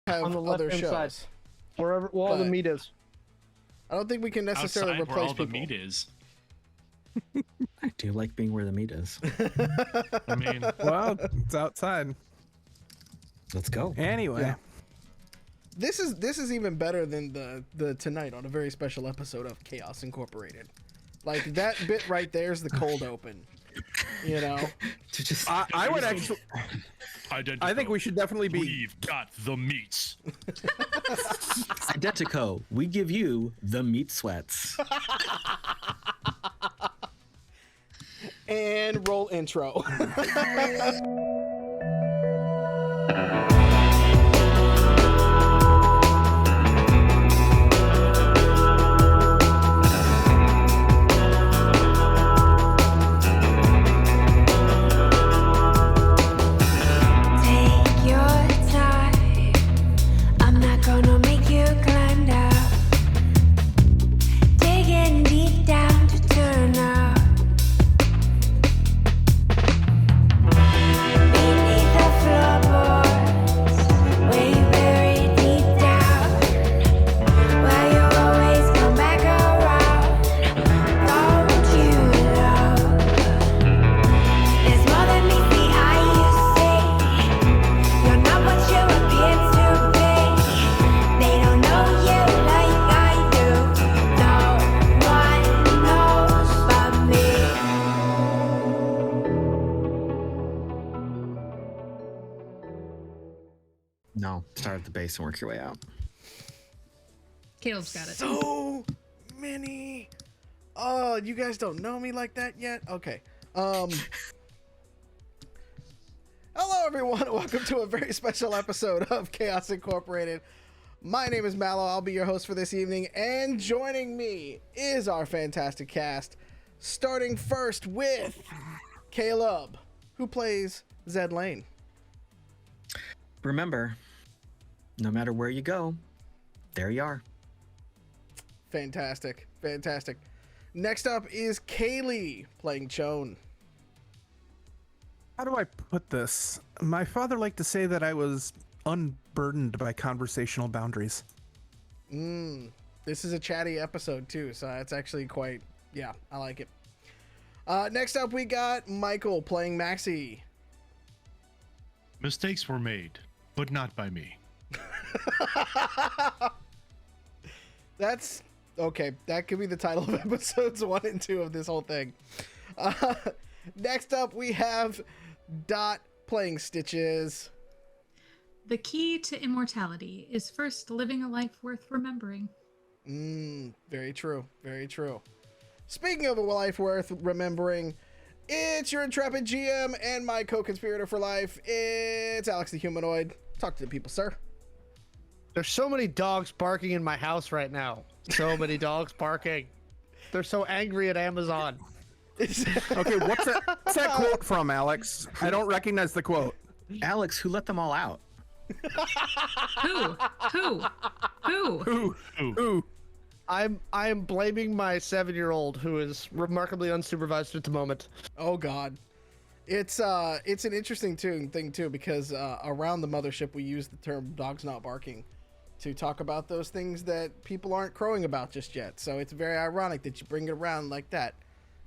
have on the other left-hand shows. side, where all the meat is. I don't think we can necessarily Outside replace where all people. the meat is. I do like being where the meat is. I mean, Well, it's outside. Let's go. Anyway. Yeah. This is even better than the tonight on a very special episode of Chaos Incorporated. Like that bit right there is the cold open. You know, To just I would actually. I think we should definitely be. We've got the meats. Identico. We give you the meat sweats. and roll intro. No, start at the base and work your way out. Caleb's got it. So many. Oh, you guys don't know me like that yet? Okay. Hello, everyone. Welcome to a very special episode of Chaos Incorporated. My name is Mallo. I'll be your host for this evening. And joining me is our fantastic cast. Starting first with Caleb, who plays Zed Lane. Remember, no matter where you go, there you are. Fantastic. Fantastic. Next up is Kaylee playing Shawn. How do I put this? My father liked to say that I was unburdened by conversational boundaries. This is a chatty episode too, so it's actually quite, yeah, I like it. Next up we got Michael playing Maxi. Mistakes were made, but not by me. That's okay. That could be the title of episodes 1 and 2 of this whole thing. Next up we have Dot playing Stitches. The key to immortality is first living a life worth remembering. Very true. Very true. Speaking of a life worth remembering, it's your intrepid GM and my co-conspirator for life. It's Alex the Humanoid. Talk to the people, sir. There's so many dogs barking in my house right now. So many dogs barking. They're so angry at Amazon. Okay, what's that quote from, Alex? I don't recognize the quote. Alex, who let them all out? Who? I am blaming my 7-year-old who is remarkably unsupervised at the moment. Oh God, it's an interesting thing too because around the mothership we use the term "dogs not barking" to talk about those things that people aren't crowing about just yet. So it's very ironic that you bring it around like that.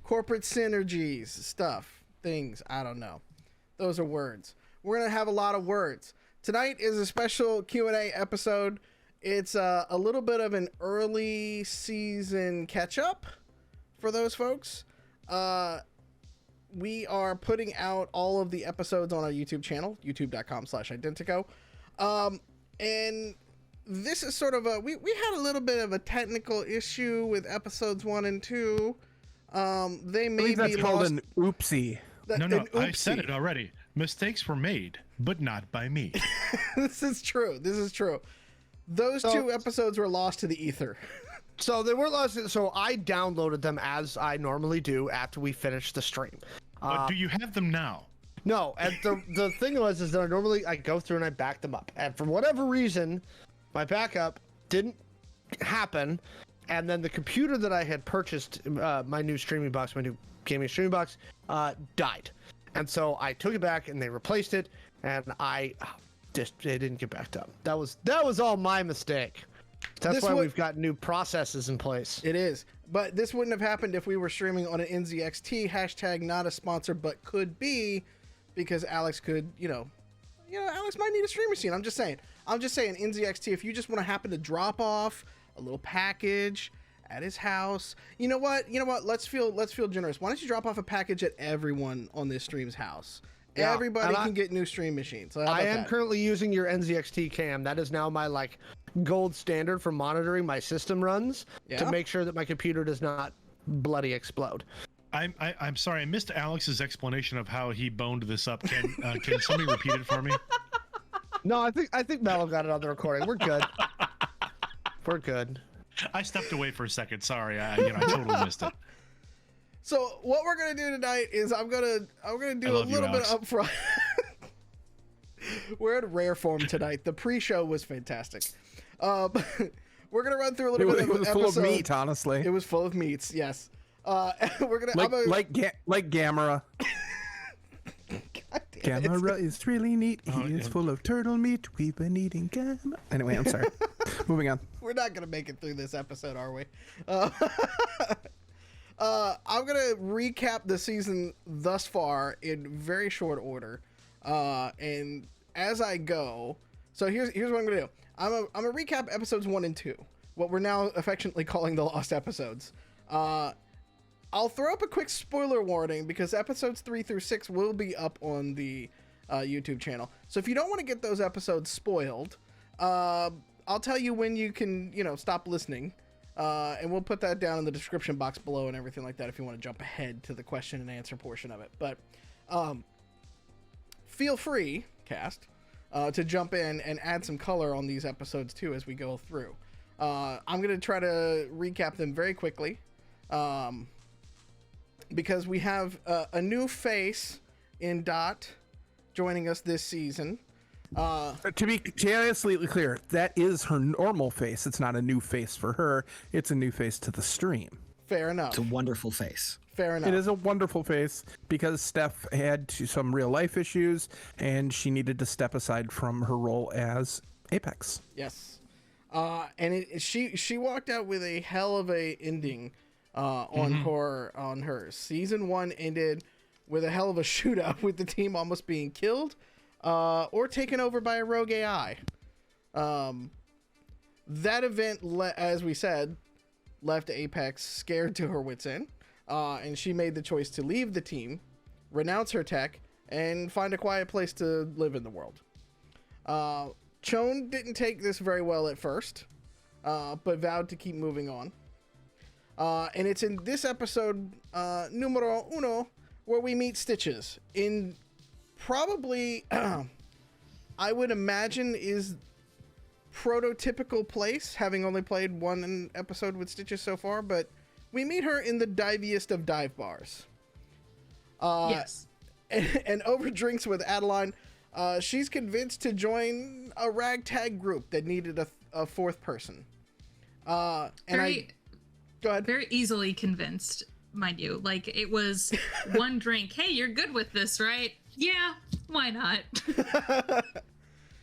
Corporate synergies, stuff, things. I don't know. Those are words. We're gonna have a lot of words tonight. Is a special Q&A episode. It's a little bit of an early season catch up for those folks. We are putting out all of the episodes on our YouTube channel, youtube.com/Identico. And this is sort of we had a little bit of a technical issue with episodes 1 and 2. They may that's be called lost. an oopsie. No, I said it already. Mistakes were made, but not by me. This is true. Those 2 episodes were lost to the ether. So they weren't lost. So I downloaded them as I normally do after we finish the stream. But do you have them now? No, and the thing was is that I go through and I back them up, and for whatever reason, my backup didn't happen, and then the computer that I had purchased, my new streaming box, my new gaming streaming box, died, and so I took it back and they replaced it, and I it didn't get backed up. That was all my mistake. That's This why would- we've got new processes in place. It is. But this wouldn't have happened if we were streaming on an NZXT, hashtag not a sponsor, but could be, because Alex could, Alex might need a stream machine. I'm just saying, NZXT, if you just want to happen to drop off a little package at his house, you know what? Let's feel generous. Why don't you drop off a package at everyone on this stream's house? Yeah, Everybody and can get new stream machines. So how I about am that? currently using your NZXT cam. That is now my gold standard for monitoring my system runs Yeah? to make sure that my computer does not bloody explode. I'm sorry, I missed Alex's explanation of how he boned this up. Can somebody repeat it for me? No, I think Mallo got it on the recording. We're good. We're good. I stepped away for a second. Sorry, I totally missed it. So what we're gonna do tonight is I'm gonna do a love you, little bit Alex. up front. We're in rare form tonight. The pre-show was fantastic. We're gonna run through a little bit It of was the full of episode. meat, honestly. It was full of meats. Yes. We're gonna Like Gamera. God damn it. Gamera is really neat. He Oh, is yeah. full of turtle meat. We've been eating Gamera. Anyway, I'm sorry. Moving on. We're not gonna make it through this episode, are we? I'm gonna recap the season thus far in very short order, and as I go. So here's what I'm gonna do. I'm gonna recap episodes 1 and 2, what we're now affectionately calling the lost episodes. I'll throw up a quick spoiler warning because episodes 3 through 6 will be up on the YouTube channel. So if you don't want to get those episodes spoiled, I'll tell you when you can, stop listening. And we'll put that down in the description box below and everything like that if you want to jump ahead to the question and answer portion of it. But feel free, cast, to jump in and add some color on these episodes too as we go through. I'm going to try to recap them very quickly because we have a new face in Dot joining us this season. To be absolutely clear, that is her normal face. It's not a new face for her. It's a new face to the stream. Fair enough. It's a wonderful face. Fair enough. It is a wonderful face because Steph had some real life issues and she needed to step aside from her role as Apex. Yes. And she walked out with a hell of a ending on hers. Season 1 ended with a hell of a shootout with the team almost being killed or taken over by a rogue AI. That event, as we said, left Apex scared to her wits' end, and she made the choice to leave the team, renounce her tech, and find a quiet place to live in the world. Shawn didn't take this very well at first, but vowed to keep moving on. And it's in this episode, numero uno, where we meet Stitches in probably, I would imagine, is prototypical place, having only played one episode with Stitches so far, but we meet her in the diviest of dive bars. Yes. And over drinks with Adeline, she's convinced to join a ragtag group that needed a fourth person. Go ahead. Very easily convinced, mind you. Like, it was one drink. Hey, you're good with this, right? Yeah, why not?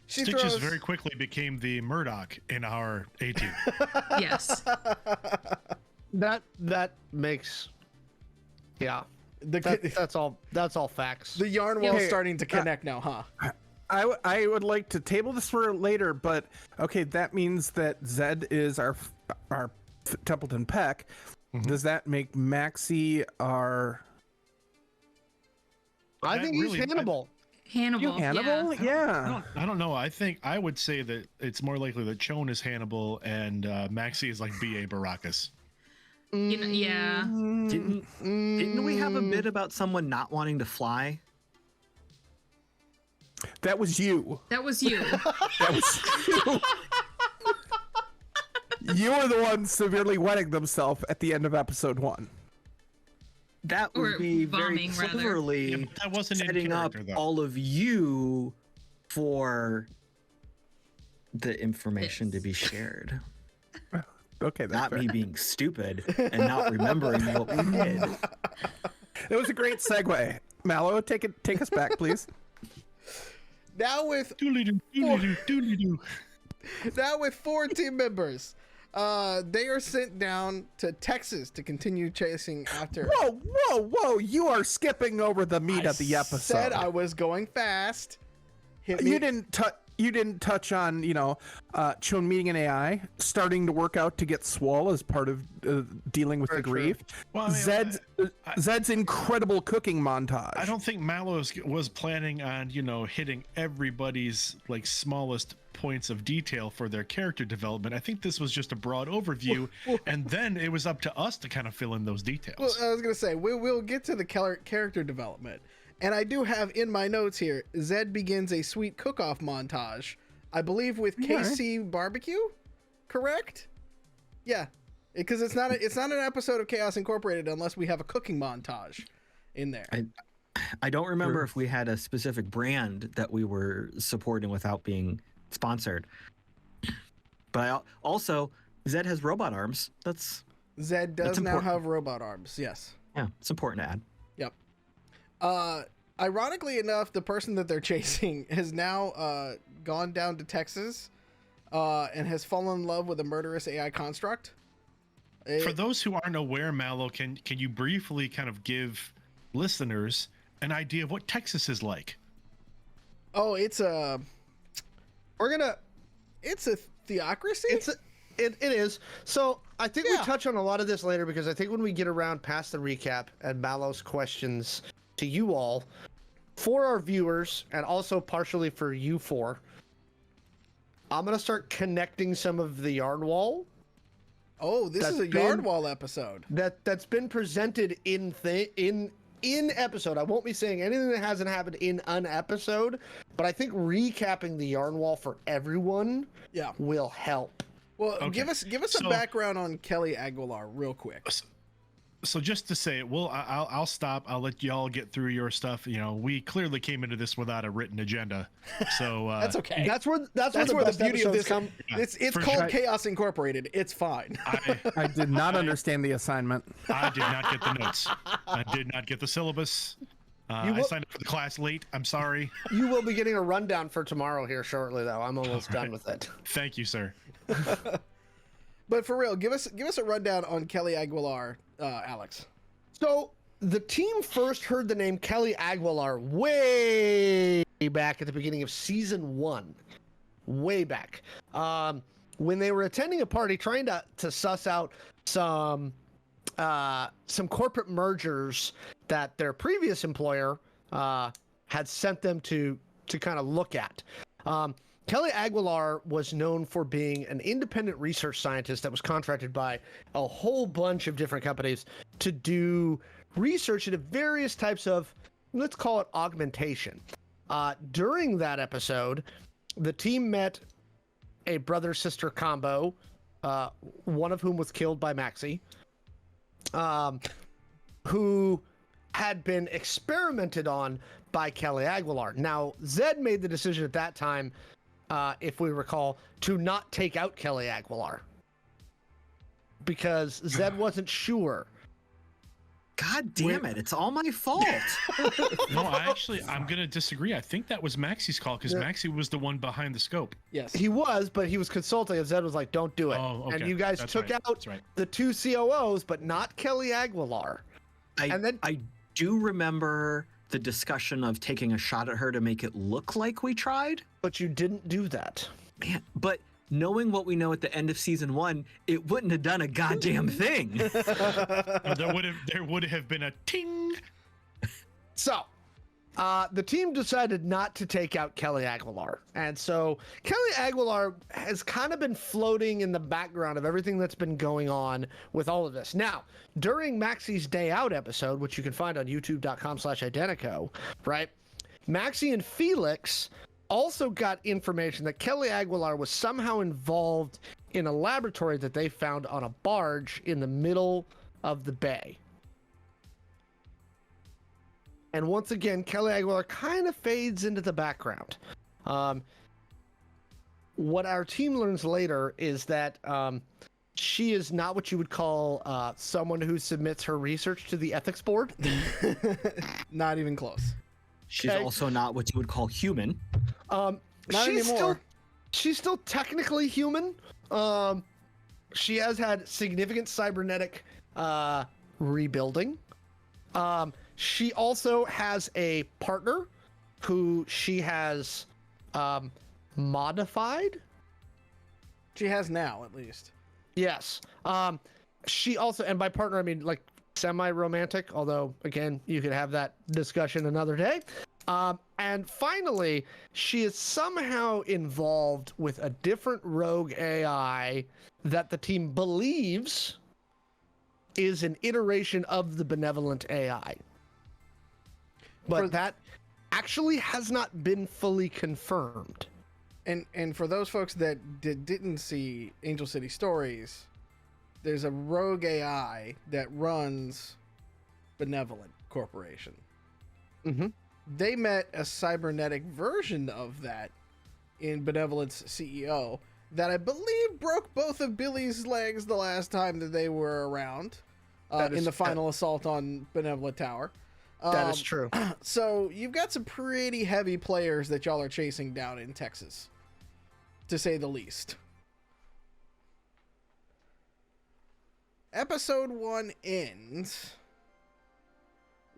Stitches very quickly became the Murdoch in our A team. Yes. That makes, yeah. That's all facts. The yarn wall's Okay, starting to connect now, huh? I would like to table this for later, but okay, that means that Zed is our Templeton Peck. Does that make Maxi our I That think he's really- Hannibal. Hannibal. Hannibal? Yeah. Yeah. I don't know. I would say that it's more likely that Shawn is Hannibal and Maxi is like B.A. Baracus. You know, yeah. Didn't we have a bit about someone not wanting to fly? That was you. That was you. That was you. You were the one severely wetting themselves at the end of episode 1. That Or would be very bombing, rather. cleverly Yeah, but that wasn't in setting up character, though. all of you for the information to Yes. be shared. Okay, that's Not fair. me being stupid and not remembering what we did. It was a great segue. Mallo, take us back, please. Now with Doodly-doo, doodly-doo, doodly-doo. now with 4 team members, they are sent down to Texas to continue chasing after. Whoa! You are skipping over the meat of the episode. Said I was going fast. Hit me. You didn't touch on, Shawn meeting an AI, starting to work out to get swole as part of dealing with the grief. Well, I mean, Zed's incredible cooking montage. I don't think Mallo was planning on, hitting everybody's like smallest points of detail for their character development. I think this was just a broad overview, and then it was up to us to kind of fill in those details. Well, I was gonna say we'll get to the character development, and I do have in my notes here. Zed begins a sweet cook-off montage, I believe, with KC Barbecue. Correct? Yeah, because it's not an episode of Chaos Incorporated unless we have a cooking montage in there. I don't remember if we had a specific brand that we were supporting without being sponsored. But also, Zed has robot arms. Zed does now have robot arms. Yes. Yeah, it's important to add. Yep. Ironically enough, the person that they're chasing has now gone down to Texas and has fallen in love with a murderous AI construct. For those who aren't aware, Mallo, can you briefly kind of give listeners an idea of what Texas is like? Oh, it's a theocracy. It is. So I think Yeah. we touch on a lot of this later, because I think when we get around past the recap and Mallo's questions to you all, for our viewers and also partially for you four, I'm gonna start connecting some of the yarn wall Oh, this is a yard wall episode. that's been presented in episode. I won't be saying anything that hasn't happened in an episode, but I think recapping the yarn wall for everyone will help. Well, Okay. give us a background on Kelly Aguilar real quick. So just to say it, I'll stop. I'll let y'all get through your stuff. We clearly came into this without a written agenda, so That's okay. That's where the beauty of this. come. It's For called sure. Chaos Incorporated. It's fine. I did not understand the assignment. I did not get the notes. I did not get the syllabus. I signed up for the class late. I'm sorry. You will be getting a rundown for tomorrow here shortly, though. I'm almost done with it. Thank you, sir. But for real, give us a rundown on Kelly Aguilar, Alex. So the team first heard the name Kelly Aguilar way back at the beginning of season 1, way back, when they were attending a party trying to suss out some corporate mergers that their previous employer had sent them to kind of look at. Kelly Aguilar was known for being an independent research scientist that was contracted by a whole bunch of different companies to do research into various types of, let's call it, augmentation. During that episode, the team met a brother-sister combo, one of whom was killed by Maxi, who had been experimented on by Kelly Aguilar. Now, Zed made the decision at that time, if we recall, to not take out Kelly Aguilar because Zed wasn't sure. God damn it! It's all my fault. No, I'm going to disagree. I think that was Maxi's call because Maxi was the one behind the scope. Yes, He was, but he was consulting, and Zed was like, "Don't do it." Oh, okay. And you guys That's took right. out That's right. the 2 COOs, but not Kelly Aguilar. And then- I do remember the discussion of taking a shot at her to make it look like we tried. But you didn't do that. Man, but knowing what we know at the end of season 1, it wouldn't have done a goddamn thing. There would have been a ting. So, the team decided not to take out Kelly Aguilar. And so Kelly Aguilar has kind of been floating in the background of everything that's been going on with all of this. Now, during Maxi's Day Out episode, which you can find on youtube.com/Identico, right? Maxi and Felix also got information that Kelly Aguilar was somehow involved in a laboratory that they found on a barge in the middle of the bay. And once again, Kelly Aguilar kind of fades into the background. What our team learns later is that she is not what you would call someone who submits her research to the ethics board. not even close. She's Okay. also not what you would call human. Not She's anymore. she's still technically human. She has had significant cybernetic rebuilding. She also has a partner who she has modified. She has now, at least. Yes. She also, and by partner I mean like semi-romantic, although again you could have that discussion another day. And finally, she is somehow involved with a different rogue AI that the team believes is an iteration of the benevolent AI. But that actually has not been fully confirmed. And for those folks that didn't see Angel City Stories, there's a rogue AI that runs Benevolent Corporation. Mm-hmm. They met a cybernetic version of that in Benevolent's CEO that I believe broke both of Billy's legs the last time that they were around in the final assault on Benevolent Tower. That is true. So you've got some pretty heavy players that y'all are chasing down in Texas, to say the least. Episode 1 ends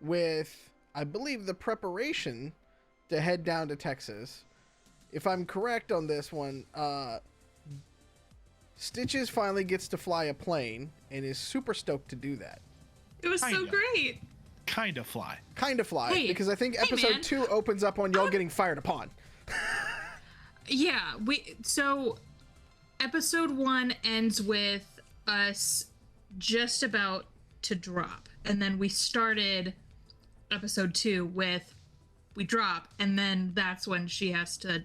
with, I believe, the preparation to head down to Texas. If I'm correct on this one, Stitches finally gets to fly a plane and is super stoked to do that. It was so Kinda. great. Kind of fly. Kind of fly, Hey, because I think hey, episode man. 2 opens up on y'all getting fired upon. Yeah, so episode 1 ends with us just about to drop, and then we started episode 2 with we drop, and then that's when she has to,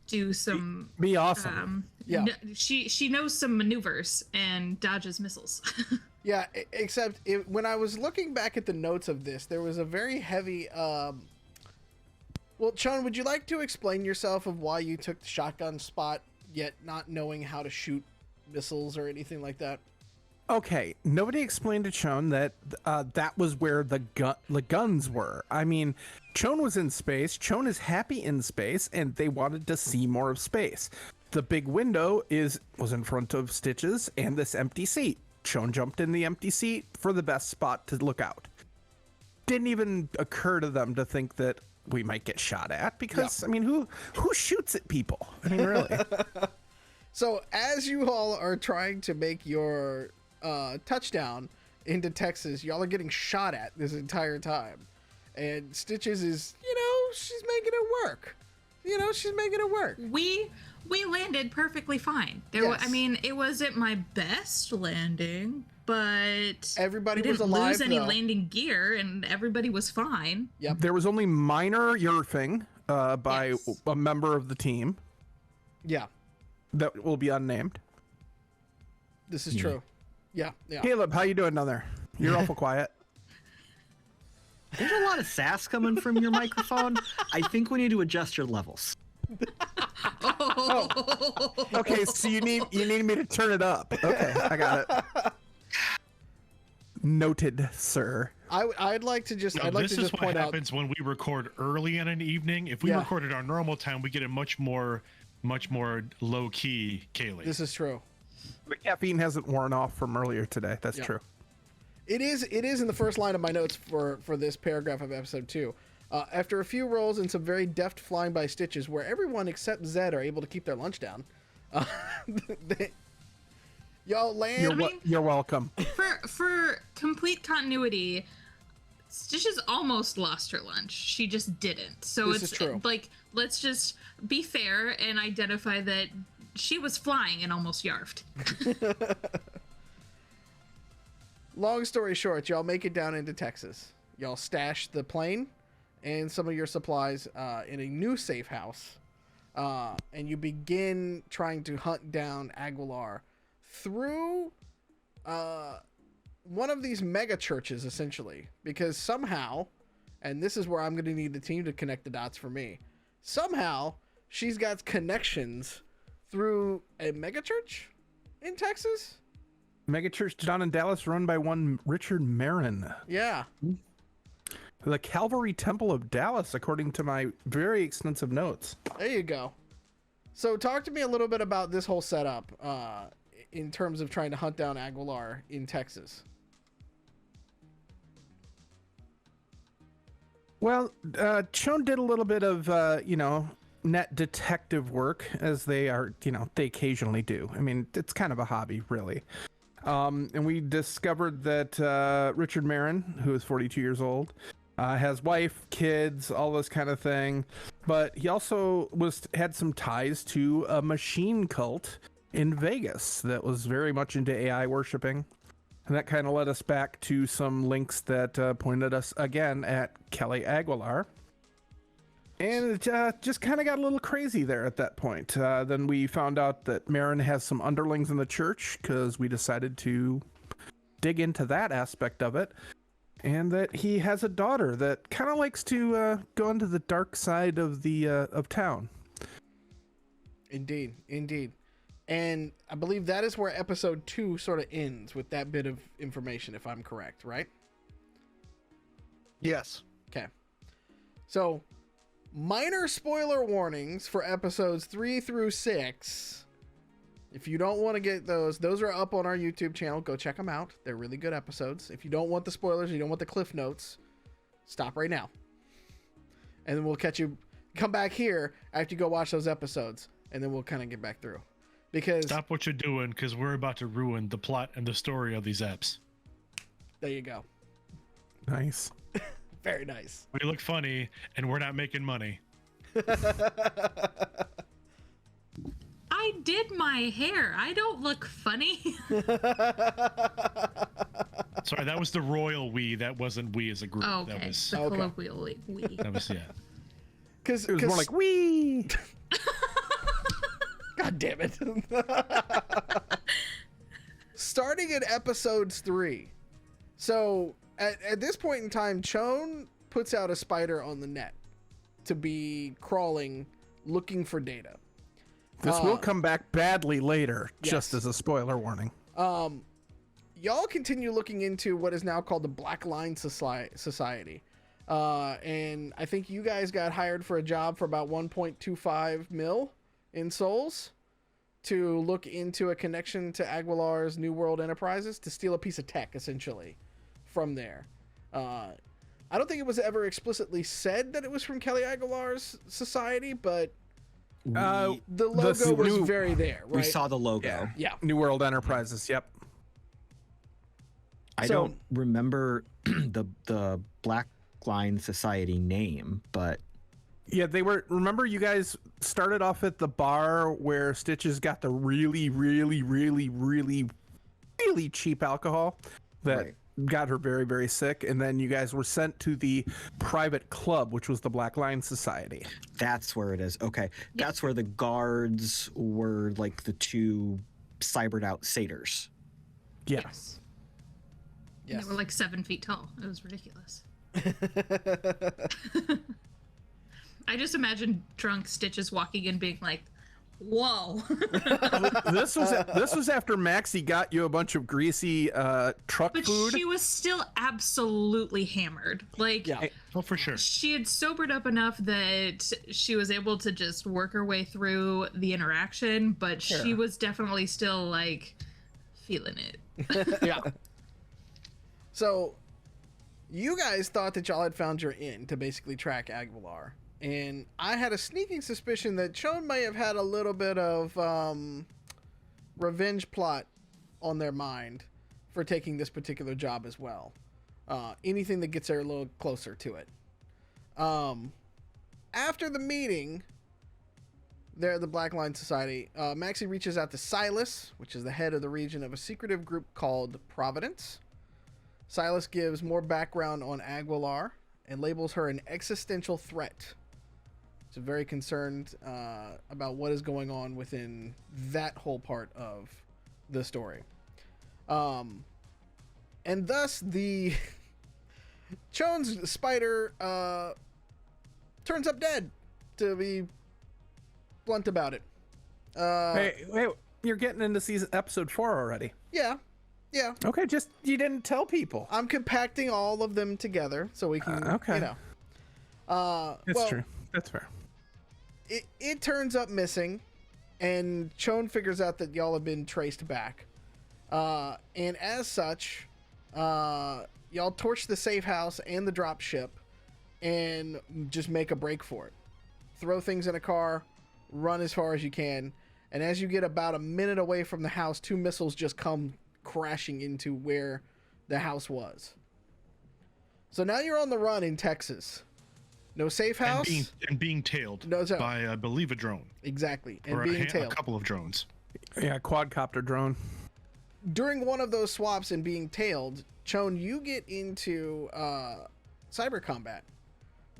do some Be awesome. Yeah. She knows some maneuvers and dodges missiles. Yeah, except when I was looking back at the notes of this, there was a very heavy... Well, Shawn, would you like to explain yourself of why you took the shotgun spot, yet not knowing how to shoot missiles or anything like that? Okay, nobody explained to Chone that that was where the guns were. I mean, Chone was in space. Chone is happy in space, and they wanted to see more of space. The big window was in front of Stitches and this empty seat. Chone jumped in the empty seat for the best spot to look out. Didn't even occur to them to think that we might get shot at, because I mean, who shoots at people? I mean, really. So as you all are trying to make your touchdown into Texas, y'all are getting shot at this entire time. And Stitches is, she's making it work. She's making it work. We landed perfectly fine. Yes. It wasn't my best landing, but Everybody we was didn't alive, lose any though. landing gear, and everybody was fine. Yep. There was only minor yerfing by Yes. a member of the team Yeah, that will be unnamed. this is true. Yeah. Caleb, how you doing down there? You're awful quiet. There's a lot of sass coming from your microphone. I think we need to adjust your levels. Okay, so you need me to turn it up. Okay, I got it. Noted, sir. I'd like to just No, I'd like this to is just what point out. happens when we record early in an evening. If we Yeah. recorded our normal time, we get a much more low key Kaylee. This is true. The caffeine hasn't worn off from earlier today. That's Yeah. true. It is in the first line of my notes for this paragraph of episode 2. After a few rolls and some very deft flying by Stitches, where everyone except Zed are able to keep their lunch down, y'all land. You're welcome. For complete continuity, Stitches almost lost her lunch. She just didn't. So This is true. like, let's just be fair and identify that she was flying and almost yarfed. Long story short, y'all make it down into Texas. Y'all stash the plane and some of your supplies in a new safe house, and you begin trying to hunt down Aguilar through one of these mega churches, essentially, because somehow, and this is where I'm going to need the team to connect the dots for me, somehow she's got connections through a mega church in Texas. Megachurch down in Dallas, run by one Richard Marin. Yeah. The Calvary Temple of Dallas, according to my very extensive notes. There you go. So talk to me a little bit about this whole setup in terms of trying to hunt down Aguilar in Texas. Well, Shawn did a little bit of, net detective work, as they are, they occasionally do. I mean, it's kind of a hobby, really. And we discovered that Richard Marin, who is 42 years old, has wife, kids, all this kind of thing. But he also had some ties to a machine cult in Vegas that was very much into AI worshiping. And that kind of led us back to some links that pointed us again at Kelly Aguilar. And it just kind of got a little crazy there at that point. Then we found out that Marin has some underlings in the church because we decided to dig into that aspect of it. And that he has a daughter that kind of likes to go into the dark side of the of town. Indeed, indeed. And I believe that is where episode 2 sort of ends with that bit of information, if I'm correct, right? Yes. Okay. So, minor spoiler warnings for episodes 3 through 6. If you don't want to get those are up on our YouTube channel. Go check them out. They're really good episodes. If you don't want the spoilers, you don't want the cliff notes, stop right now. And then we'll come back here after you go watch those episodes, and then we'll kind of get back through. Because Stop what you're doing, because we're about to ruin the plot and the story of these apps. there you go. Nice. Very nice. We look funny, and we're not making money. I did my hair. I don't look funny. Sorry, that was the royal we. That wasn't we as a group. Oh, okay. That was. The Okay. colloquial we. That was yeah. Because It was more like, wee! God damn it. Starting at episodes 3. So at this point in time, Shawn puts out a spider on the net to be crawling, looking for data. This will come back badly later, just yes. as a spoiler warning. Y'all continue looking into what is now called the Black Line Society. And I think you guys got hired for a job for about 1.25 mil in souls to look into a connection to Aguilar's New World Enterprises to steal a piece of tech, essentially, from there. I don't think it was ever explicitly said that it was from Kelly Aguilar's society, but the logo was very there, right? We saw the logo. Yeah. New World Enterprises, yep. I So- don't remember the Black Line Society name, but Yeah, they were. Remember, you guys started off at the bar where Stitches got the really, really, really, really, really cheap alcohol that Right. got her very, very sick. And then you guys were sent to the private club, which was the Black Line Society. that's where it is. Okay. That's where the guards were like the two cybered out satyrs. Yes. And they were like 7 feet tall. It was ridiculous. I just imagine drunk Stitches walking in being like, whoa. This was after Maxi got you a bunch of greasy truck But food. she was still absolutely hammered. Like, Yeah. Oh, for sure. she had sobered up enough that she was able to just work her way through the interaction, but she was definitely still like feeling it. Yeah. So, you guys thought that y'all had found your in to basically track Aguilar. And I had a sneaking suspicion that Shawn may have had a little bit of revenge plot on their mind for taking this particular job as well. Anything that gets her a little closer to it. After the meeting there at the Black Line Society, Maxi reaches out to Silas, which is the head of the region of a secretive group called Providence. Silas gives more background on Aguilar and labels her an existential threat. He's very concerned about what is going on within that whole part of the story. And thus, the Shawn's spider turns up dead, to be blunt about it. Hey, you're getting into episode 4 already. Yeah. Yeah, Okay, just you didn't tell people. I'm compacting all of them together so we can, okay. you know. That's well, true. That's fair. It turns up missing, and Chone figures out that y'all have been traced back. And as such, y'all torch the safe house and the drop ship and just make a break for it. Throw things in a car, run as far as you can, and as you get about a minute away from the house, 2 missiles just come crashing into where the house was. So now you're on the run in Texas. No safe house. And being tailed No, so- by, I believe, a drone. Exactly. And Or being a tailed. couple of drones. Yeah, quadcopter drone. During one of those swaps and being tailed, Chone, you get into cyber combat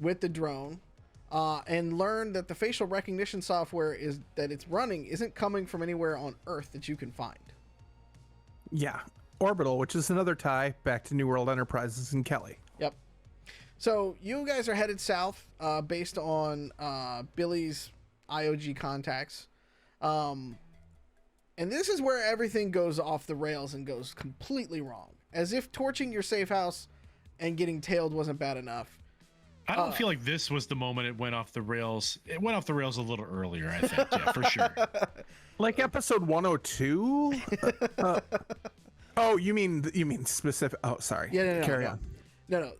with the drone and learn that the facial recognition software that it's running isn't coming from anywhere on Earth that you can find. Yeah, Orbital, which is another tie back to New World Enterprises and Kelly. Yep. So you guys are headed south based on Billy's IOG contacts. And this is where everything goes off the rails and goes completely wrong. As if torching your safe house and getting tailed wasn't bad enough. I don't feel like this was the moment it went off the rails. It went off the rails a little earlier, I think. Yeah, for sure. Like episode 102? Oh, you mean specific? Oh, sorry. Yeah, no, Carry no. on. No.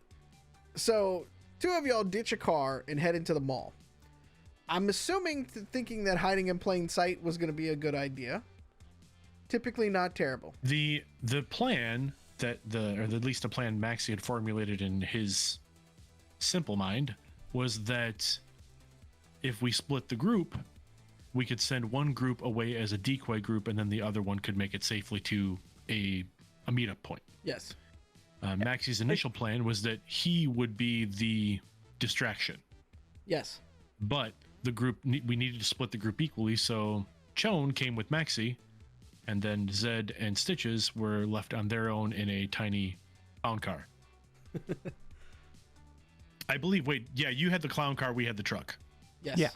So 2 of y'all ditch a car and head into the mall. I'm assuming thinking that hiding in plain sight was going to be a good idea. Typically not terrible. The plan that or at least the plan Maxi had formulated in his simple mind was that if we split the group, we could send one group away as a decoy group, and then the other one could make it safely to a meetup point. Yes. Maxi's initial plan was that he would be the distraction, Yes. but the group we needed to split the group equally. So Chone came with Maxi, and then Zed and Stitches were left on their own in a tiny clown car. I believe. Wait, yeah, you had the clown car. We had the truck. Yes. Yeah.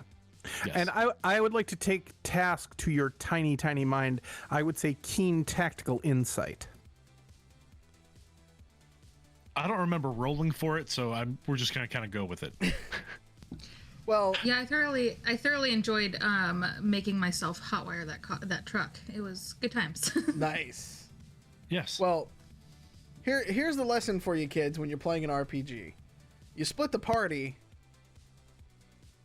Yes. And I would like to take task to your tiny, tiny mind. I would say keen tactical insight. I don't remember rolling for it, so we're just gonna kind of go with it. Well, Yeah, I thoroughly enjoyed making myself hotwire that truck. It was good times. nice. Yes. Well, here's the lesson for you kids when you're playing an RPG. You split the party,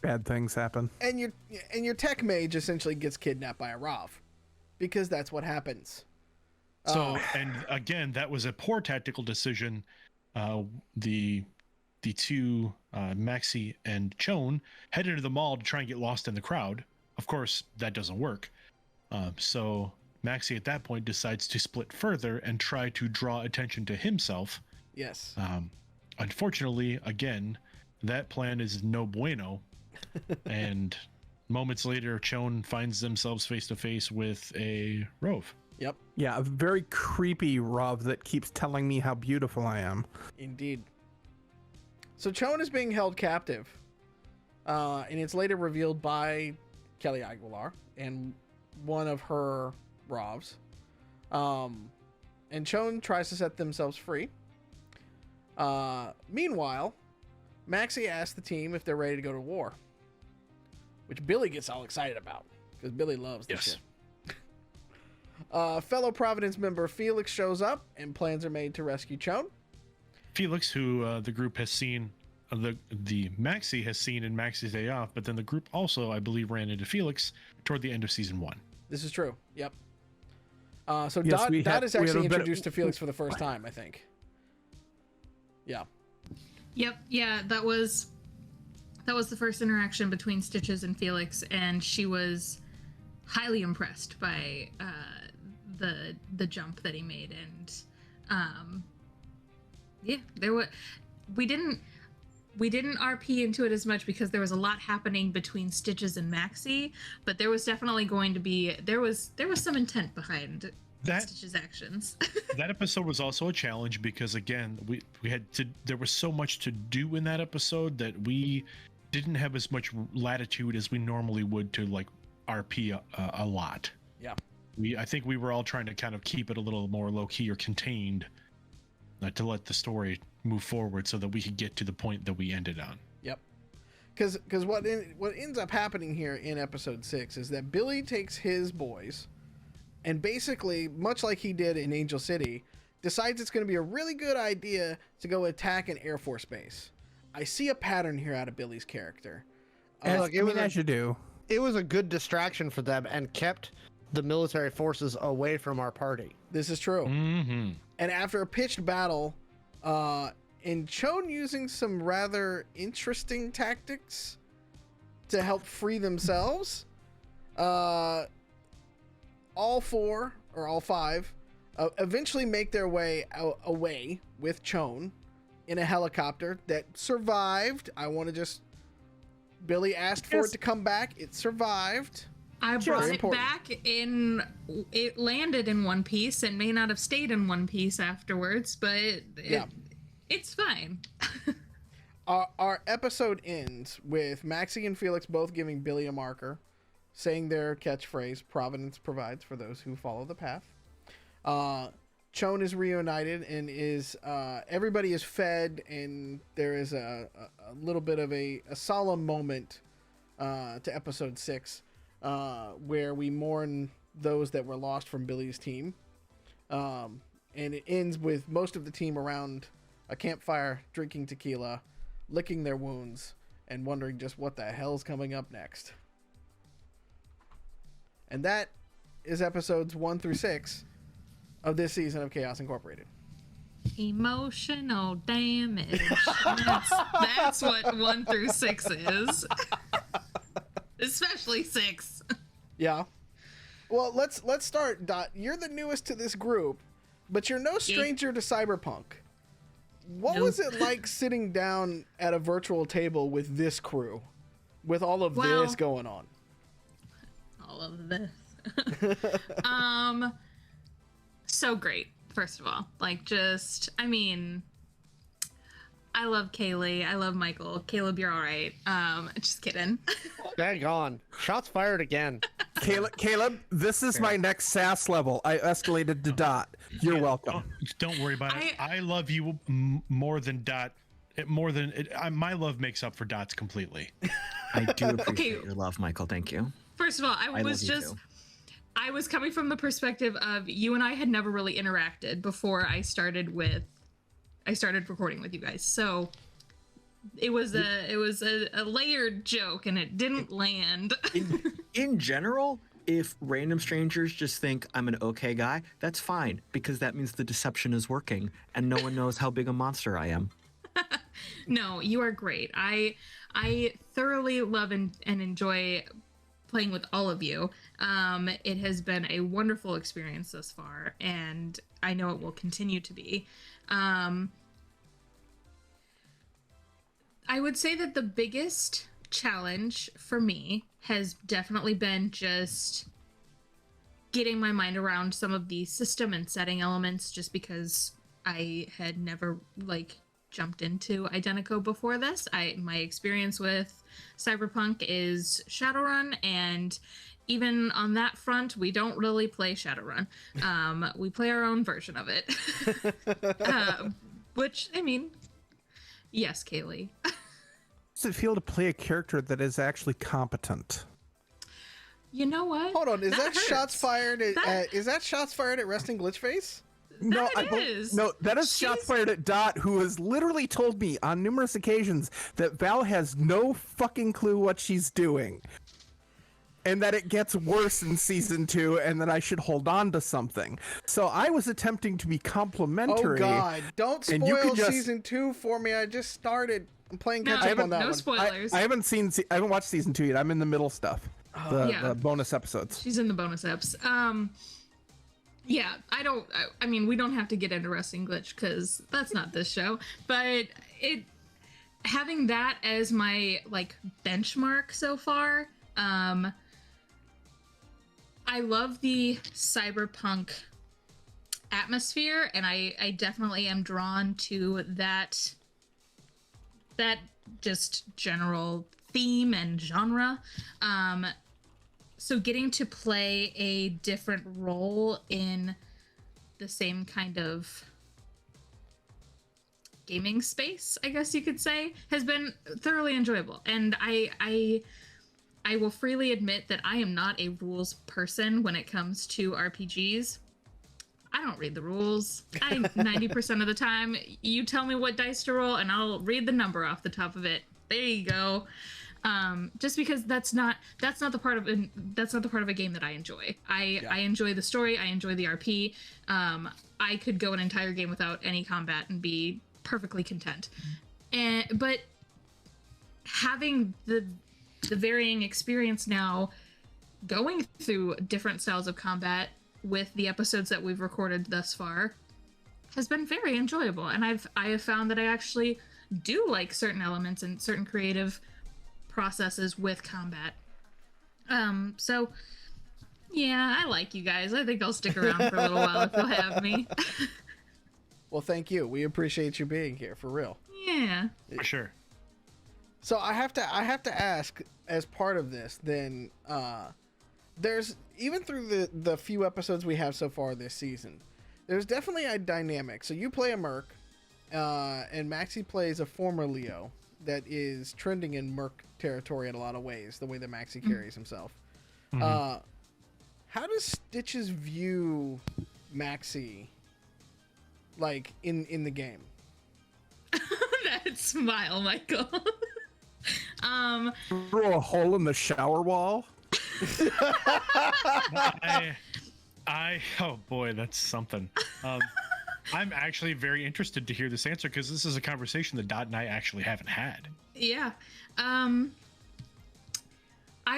Bad things happen. and your tech mage essentially gets kidnapped by a Rav, because that's what happens. So, and again, that was a poor tactical decision. The 2 Maxi and Chone head into the mall to try and get lost in the crowd. Of course, that doesn't work. So Maxi at that point decides to split further and try to draw attention to himself. Yes. Unfortunately, again, that plan is no bueno. And moments later, Chone finds themselves face to face with a Rove. Yep. Yeah, a very creepy Rob that keeps telling me how beautiful I am. Indeed. So Chone is being held captive, and it's later revealed by Kelly Aguilar and one of her Ravs. And Chone tries to set themselves free. Meanwhile, Maxi asks the team if they're ready to go to war, which Billy gets all excited about because Billy loves this shit. Fellow Providence member Felix shows up, and plans are made to rescue Chone. Felix, who the group has seen, the Maxi has seen in Maxi's Day Off, but then the group also, I believe, ran into Felix toward the end of season 1. This is true. Yep. So Yes, Dot is actually we had a bit- introduced to Felix for the first time, I think. Yeah. Yep, yeah, that was the first interaction between Stitches and Felix, and she was highly impressed by the jump that he made, and yeah, we didn't RP into it as much because there was a lot happening between Stitches and Maxi, but there was definitely going to be there was some intent behind Stitch's actions. That episode was also a challenge because again, we had to. There was so much to do in that episode that we didn't have as much latitude as we normally would to like RP a lot. Yeah. I think we were all trying to kind of keep it a little more low key or contained, to let the story move forward so that we could get to the point that we ended on. Yep. Because what ends up happening here in episode 6 is that Billy takes his boys and basically, much like he did in Angel City, decides it's going to be a really good idea to go attack an Air Force base. I see a pattern here out of Billy's character. Look, As you do. It was a good distraction for them and kept the military forces away from our party. This is true. Mm-hmm. And after a pitched battle, and Shawn using some rather interesting tactics to help free themselves, all 4 or all 5 eventually make their way away with Shawn in a helicopter that survived. Billy asked for it to come back. It survived. I brought it back in. It landed in one piece and may not have stayed in one piece afterwards, but it's fine. Our episode ends with Maxi and Felix both giving Billy a marker, saying their catchphrase, "Providence provides for those who follow the path." Shawn is reunited and is everybody is fed, and there is a little bit of a solemn moment to episode 6 where we mourn those that were lost from Billy's team, and it ends with most of the team around a campfire drinking tequila, licking their wounds, and wondering just what the hell's coming up next. And that is episodes 1 through 6 of this season of Chaos Incorporated. Emotional damage. That's what 1 through 6 is. Especially 6. Yeah. Well, let's start. Dot, you're the newest to this group, but you're no stranger to Cyberpunk. What was it like sitting down at a virtual table with this crew, with all of this going on? All of this. So great, first of all. I love Kaylee. I love Michael. Caleb, you're all right. Just kidding. Dang on. Shots fired again. Caleb, this is my next SAS level. I escalated to Dot. You're welcome. Don't worry about it. I love you more than Dot. My love makes up for Dot's completely. I do appreciate your love, Michael. Thank you. First of all, I was coming from the perspective of you and I had never really interacted before I started recording with you guys. So it was a layered joke and it didn't land. In general, if random strangers just think I'm an okay guy, that's fine, because that means the deception is working and no one knows how big a monster I am. No, you are great. I thoroughly love and enjoy playing with all of you. It has been a wonderful experience thus far, and I know it will continue to be. I would say that the biggest challenge for me has definitely been just getting my mind around some of the system and setting elements, just because I had never jumped into Identico before this. My experience with Cyberpunk is Shadowrun, and even on that front, we don't really play Shadowrun. We play our own version of it. Which, yes, Kaylee. How does it feel to play a character that is actually competent? You know what? Hold on, is that hurts. shots fired at Resting Glitchface? No, is. No, that is shots fired at Dot, who has literally told me on numerous occasions that Val has no fucking clue what she's doing. And that it gets worse in season 2, and that I should hold on to something. So I was attempting to be complimentary. Oh God! Don't spoil season 2 for me. I just started. I'm playing catch up on that one. No spoilers. I haven't watched season 2 yet. I'm in the middle stuff. The bonus episodes. She's in the bonus eps. Yeah, we don't have to get into Resting Glitch because that's not this show. But having that as my benchmark so far. I love the cyberpunk atmosphere, and I definitely am drawn to that just general theme and genre. so getting to play a different role in the same kind of gaming space, I guess you could say, has been thoroughly enjoyable. And I will freely admit that I am not a rules person when it comes to RPGs. I don't read the rules. 90% of the time, you tell me what dice to roll, and I'll read the number off the top of it. There you go. Just because that's not the part of a game that I enjoy. I enjoy the story. I enjoy the RP. I could go an entire game without any combat and be perfectly content. But having the varying experience now, going through different styles of combat with the episodes that we've recorded thus far, has been very enjoyable. And I have found that I actually do like certain elements and certain creative processes with combat. So yeah, I like you guys. I think I'll stick around for a little while if you'll have me. Well, thank you. We appreciate you being here, for real. Yeah. For sure. So I have to ask, as part of this, then, there's, even through the few episodes we have so far this season, there's definitely a dynamic. So you play a Merc, and Maxi plays a former Leo that is trending in Merc territory in a lot of ways, the way that Maxi carries himself. Mm-hmm. How does Stitches view Maxi, like, in the game? That smile, Michael. Through a hole in the shower wall. Oh boy, that's something. I'm actually very interested to hear this answer, because this is a conversation that Dot and I actually haven't had. Yeah. I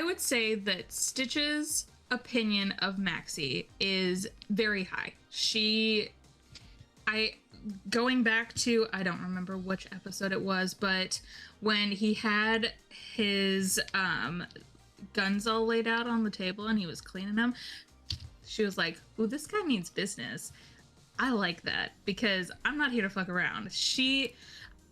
would say that Stitch's opinion of Maxi is very high. Going back to, I don't remember which episode it was, but when he had his guns all laid out on the table and he was cleaning them, she was like, "Ooh, this guy means business." I like that, because I'm not here to fuck around.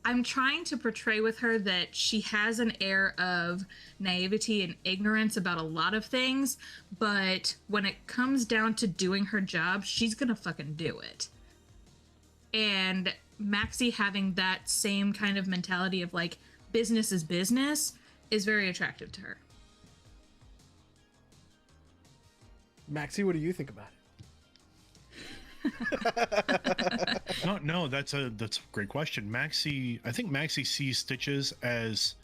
I'm trying to portray with her that she has an air of naivety and ignorance about a lot of things, but when it comes down to doing her job, she's gonna fucking do it. And Maxi having that same kind of mentality of, like, business is business is very attractive to her. Maxi, what do you think about it? No, that's a great question. Maxi, I think Maxi sees Stitches as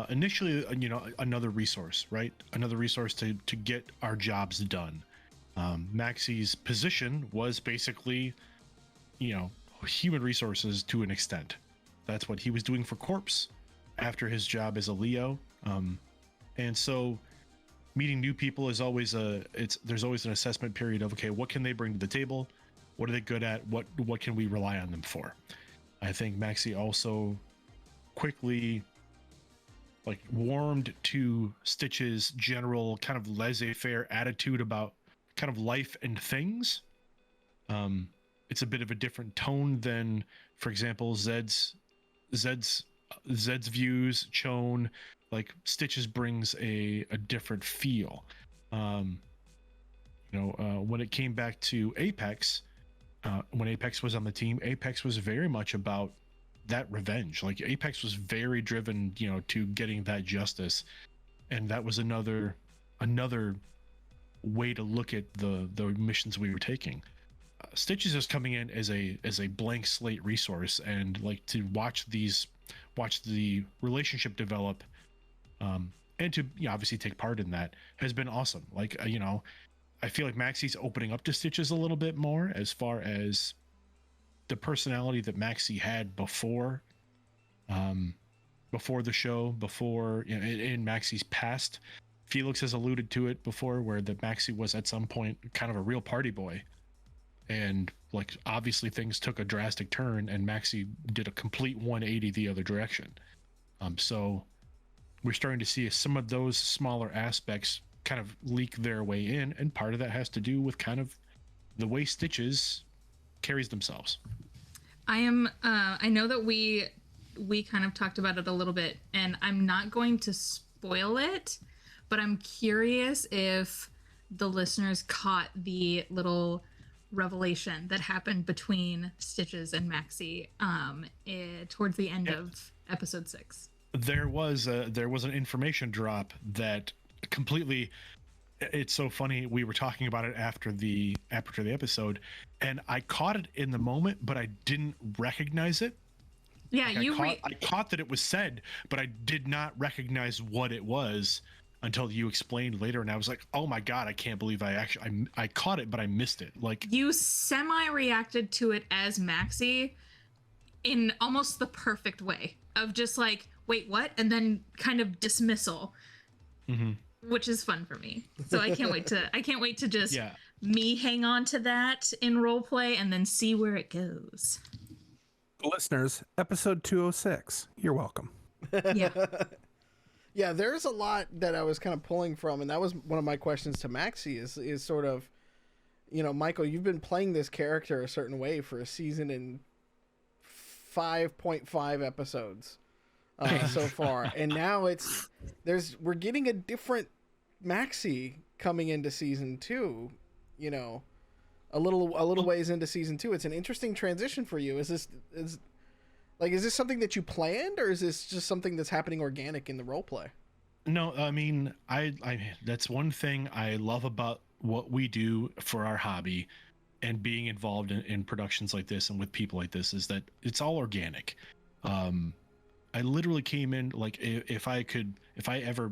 initially, another resource, right? Another resource to get our jobs done. Maxi's position was basically, human resources to an extent. That's what he was doing for Corpse after his job as a Leo. And so meeting new people is always there's always an assessment period of, okay, what can they bring to the table? What are they good at? What can we rely on them for? I think Maxi also quickly, like, warmed to Stitch's general kind of laissez-faire attitude about kind of life and things. It's a bit of a different tone than, for example, Zed's views, Chone. Like, Stitches brings a different feel. When it came back to Apex, when Apex was on the team, Apex was very much about that revenge. Like, Apex was very driven, to getting that justice, and that was another way to look at the missions we were taking. Stitches is coming in as a blank slate resource, and, like, to watch the relationship develop, and to obviously take part in that has been awesome. Like, I feel like Maxi's opening up to Stitches a little bit more as far as the personality that Maxi had before the show, in Maxi's past. Felix has alluded to it before, where that Maxi was at some point kind of a real party boy, and, like, obviously things took a drastic turn and Maxi did a complete 180 the other direction. So we're starting to see some of those smaller aspects kind of leak their way in, and part of that has to do with kind of the way Stitches carries themselves. I know that we kind of talked about it a little bit, and I'm not going to spoil it, but I'm curious if the listeners caught the little revelation that happened between Stitches and Maxi towards the end of episode 6. There was an information drop that completely. It's so funny. We were talking about it after the episode, and I caught it in the moment, but I didn't recognize it. Yeah, like I caught that it was said, but I did not recognize what it was until you explained later, and I was like, "Oh my god, I can't believe I caught it, but I missed it." Like, you semi-reacted to it as Maxi in almost the perfect way of just like, "Wait, what?" and then kind of dismissal. Mm-hmm. Which is fun for me. So I can't wait to just Yeah. me hang on to that in roleplay and then see where it goes. Listeners, episode 206. You're welcome. Yeah. Yeah, there's a lot that I was kind of pulling from, and that was one of my questions to Maxi is sort of, you know, Michael, you've been playing this character a certain way for a season and 5.5 episodes so far, and now we're getting a different Maxi coming into season 2, you know, a little ways into season 2. It's an interesting transition for you. Is this something that you planned, or is this just something that's happening organic in the role play? No, I mean, I that's one thing I love about what we do for our hobby and being involved in productions like this and with people like this is that it's all organic. I literally came in like, if I ever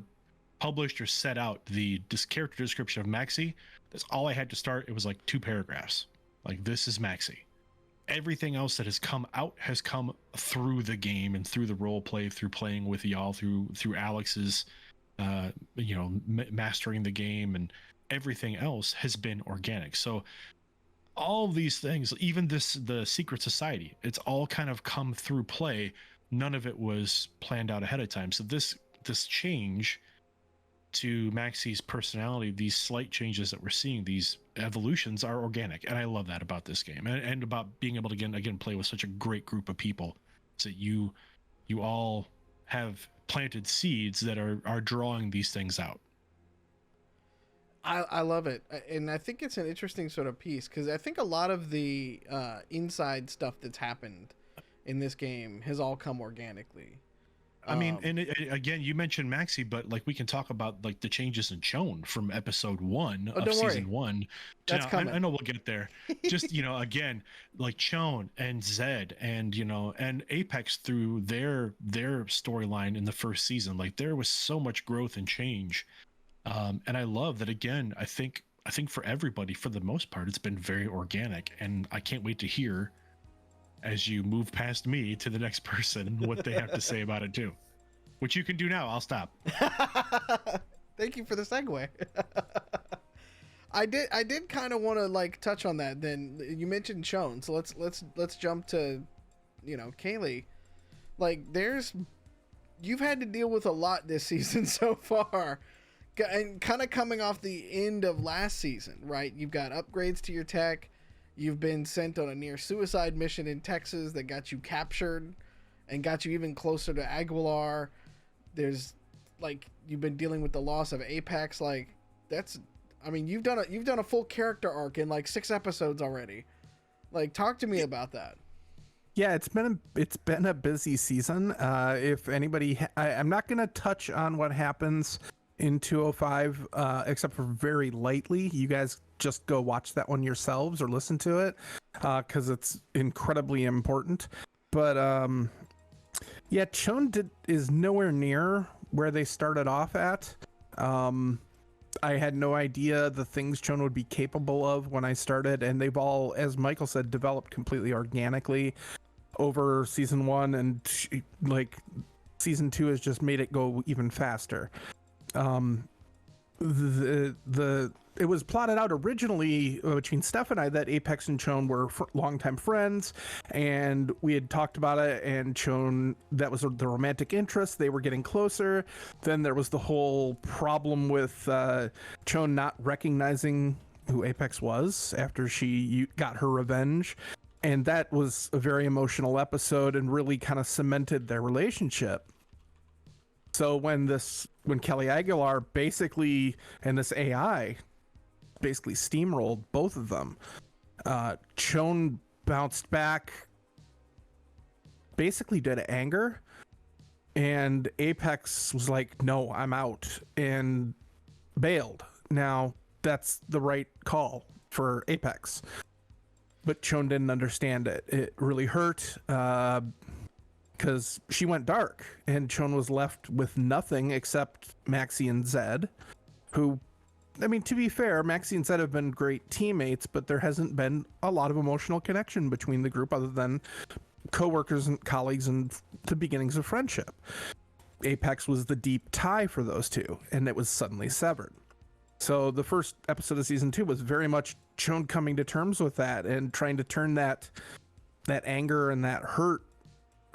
published or set out this character description of Maxi, that's all I had to start. It was like 2 paragraphs. Like, this is Maxi. Everything else that has come out has come through the game and through the role play, through playing with y'all, through Alex's, mastering the game, and everything else has been organic. So all these things, even the Secret Society, it's all kind of come through play. None of it was planned out ahead of time. So this change to Maxi's personality, these slight changes that we're seeing, these evolutions are organic, and I love that about this game, and about being able to again play with such a great group of people. So you all have planted seeds that are drawing these things out. I love it, and I think it's an interesting sort of piece, because I think a lot of the inside stuff that's happened in this game has all come organically. I mean, and again, you mentioned Maxi, but like we can talk about like the changes in Shawn from episode 1 of season 1. That's coming. I know we'll get there. Just, again, like Shawn and Zed and, and Apex through their storyline in the first season, like there was so much growth and change. And I love that. Again, I think for everybody, for the most part, it's been very organic, and I can't wait to hear, as you move past me to the next person, what they have to say about it too, which you can do now. I'll stop. Thank you for the segue. I did kind of want to like touch on that. Then you mentioned Shawn, so let's jump to, Kaylee. Like, you've had to deal with a lot this season so far, and kind of coming off the end of last season, right? You've got upgrades to your tech. You've been sent on a near suicide mission in Texas that got you captured and got you even closer to Aguilar. There's like, you've been dealing with the loss of Apex. Like, you've done a full character arc in like 6 episodes already. Like, talk to me about that. Yeah, it's been a busy season. If anybody, I'm not going to touch on what happens in 205, except for very lightly. You guys just go watch that one yourselves or listen to it, because it's incredibly important. But yeah, Shawn is nowhere near where they started off at. I had no idea the things Shawn would be capable of when I started, and they've all, as Michael said, developed completely organically over season 1, and like season 2 has just made it go even faster. It was plotted out originally between Steph and I that Apex and Shawn were longtime friends, and we had talked about it, and Shawn, that was the romantic interest. They were getting closer. Then there was the whole problem with Shawn not recognizing who Apex was after she got her revenge, and that was a very emotional episode and really kind of cemented their relationship. So when Kelly Aguilar basically, and this AI basically steamrolled both of them, Shawn bounced back basically due to anger, and Apex was like, no, I'm out, and bailed. Now, that's the right call for Apex, but Shawn didn't understand it. It really hurt, because she went dark, and Shawn was left with nothing except Maxi and Zed, who, I mean, to be fair, Maxi and Zed have been great teammates, but there hasn't been a lot of emotional connection between the group other than co-workers and colleagues and the beginnings of friendship. Apex was the deep tie for those two, and it was suddenly severed. So the first episode of season 2 was very much Shawn coming to terms with that and trying to turn that anger and that hurt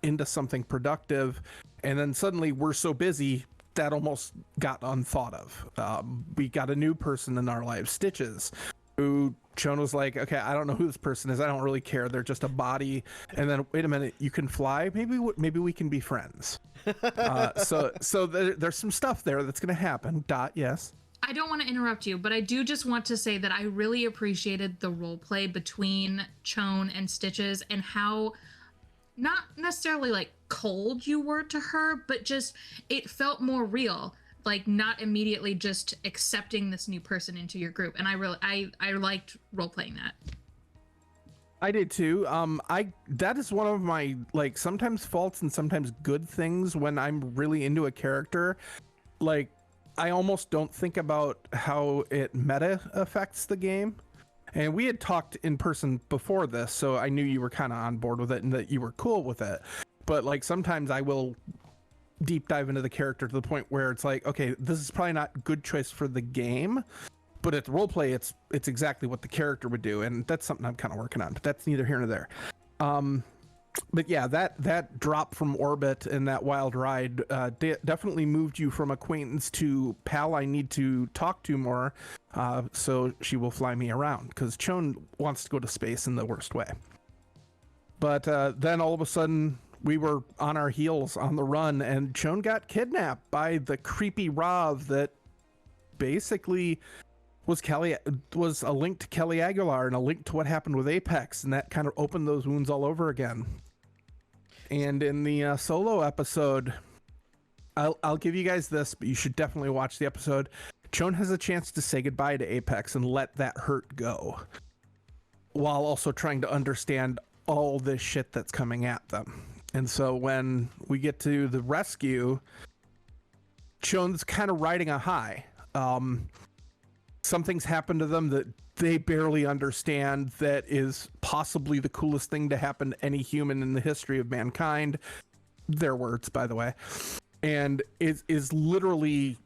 into something productive. And then suddenly we're so busy that almost got unthought of. We got a new person in our lives, Stitches, who Shawn was like, okay, I don't know who this person is. I don't really care. They're just a body. And then, wait a minute, you can fly? Maybe we can be friends. So there's some stuff there that's going to happen. Dot, yes. I don't want to interrupt you, but I do just want to say that I really appreciated the role play between Shawn and Stitches, and how not necessarily like cold you were to her, but just it felt more real, like not immediately just accepting this new person into your group. And I liked role playing that. I did too. That is one of my, like, sometimes faults and sometimes good things when I'm really into a character. Like, I almost don't think about how it meta affects the game. And we had talked in person before this, so I knew you were kind of on board with it and that you were cool with it. But like sometimes I will deep dive into the character to the point where it's like, okay, this is probably not a good choice for the game, but at the role play, it's exactly what the character would do, and that's something I'm kind of working on. But that's neither here nor there. But yeah, that drop from orbit and that wild ride definitely moved you from acquaintance to pal I need to talk to more, so she will fly me around, because Shawn wants to go to space in the worst way. But then all of a sudden, we were on our heels on the run, and Shawn got kidnapped by the creepy Rav that basically was a link to Kelly Aguilar and a link to what happened with Apex, and that kind of opened those wounds all over again. And in the solo episode, I'll give you guys this, but you should definitely watch the episode. Shawn has a chance to say goodbye to Apex and let that hurt go, while also trying to understand all this shit that's coming at them. And so when we get to the rescue, Shawn's kind of riding a high. Something's happened to them that they barely understand, that is possibly the coolest thing to happen to any human in the history of mankind. Their words, by the way. And it is literally,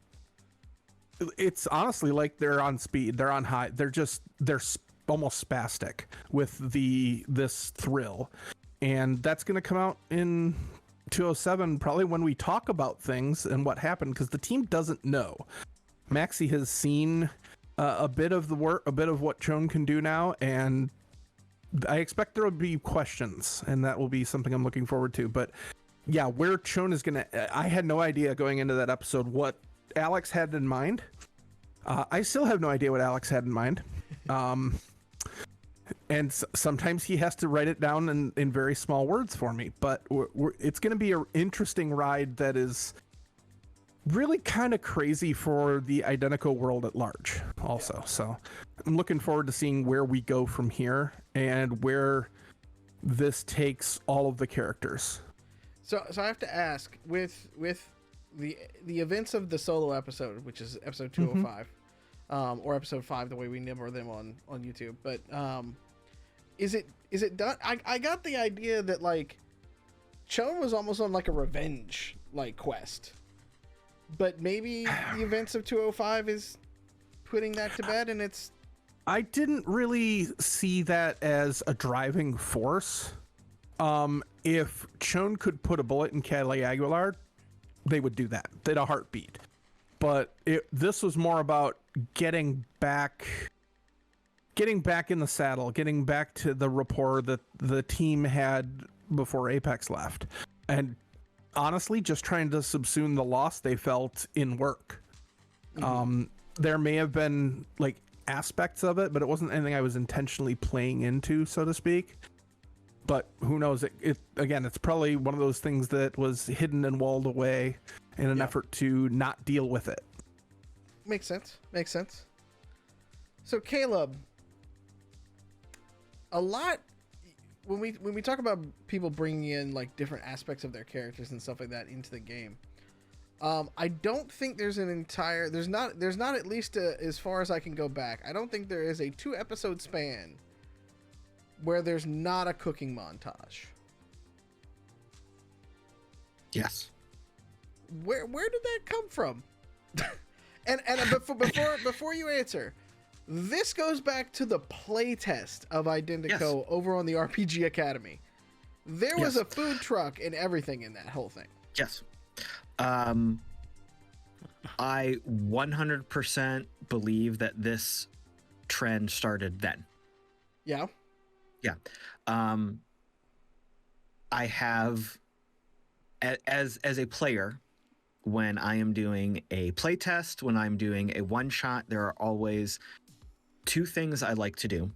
it's honestly like they're on speed, they're on high, they're almost spastic with this thrill. And that's going to come out in 207, probably when we talk about things and what happened, because the team doesn't know. Maxi has seen a bit of what Shawn can do now, and I expect there will be questions, and that will be something I'm looking forward to. But yeah, where Shawn is gonna, I had no idea going into that episode what Alex had in mind. I still have no idea what Alex had in mind. And sometimes he has to write it down in very small words for me, but it's going to be an interesting ride that is really kind of crazy for the Identico world at large also. Yeah. So I'm looking forward to seeing where we go from here and where this takes all of the characters. So I have to ask, with the events of the solo episode, which is episode 205, or episode 5, the way we number them on YouTube, but is it done? I got the idea that like Shawn was almost on like a revenge like quest, but maybe the events of 205 is putting that to bed, and it's. I didn't really see that as a driving force. If Shawn could put a bullet in Kelly Aguilar, they would do that. They'd a heartbeat. But this was more about getting back in the saddle, getting back to the rapport that the team had before Apex left. And honestly just trying to subsume the loss they felt in work. There may have been like aspects of it, but it wasn't anything I was intentionally playing into, so to speak. But who knows? It again, it's probably one of those things that was hidden and walled away in an effort to not deal with it. Makes sense. Makes sense. So Caleb, a lot when we talk about people bringing in like different aspects of their characters and stuff like that into the game, I don't think there's not at least as far as I can go back. I don't think there is a 2-episode span where there's not a cooking montage. Yes. Where did that come from? and before you answer, this goes back to the playtest of Identico over on the RPG Academy. There was a food truck and everything in that whole thing. Yes. I 100% believe that this trend started then. Yeah. Yeah. I have, as a player, when I am doing a playtest, when I'm doing a one-shot, there are always 2 things I like to do.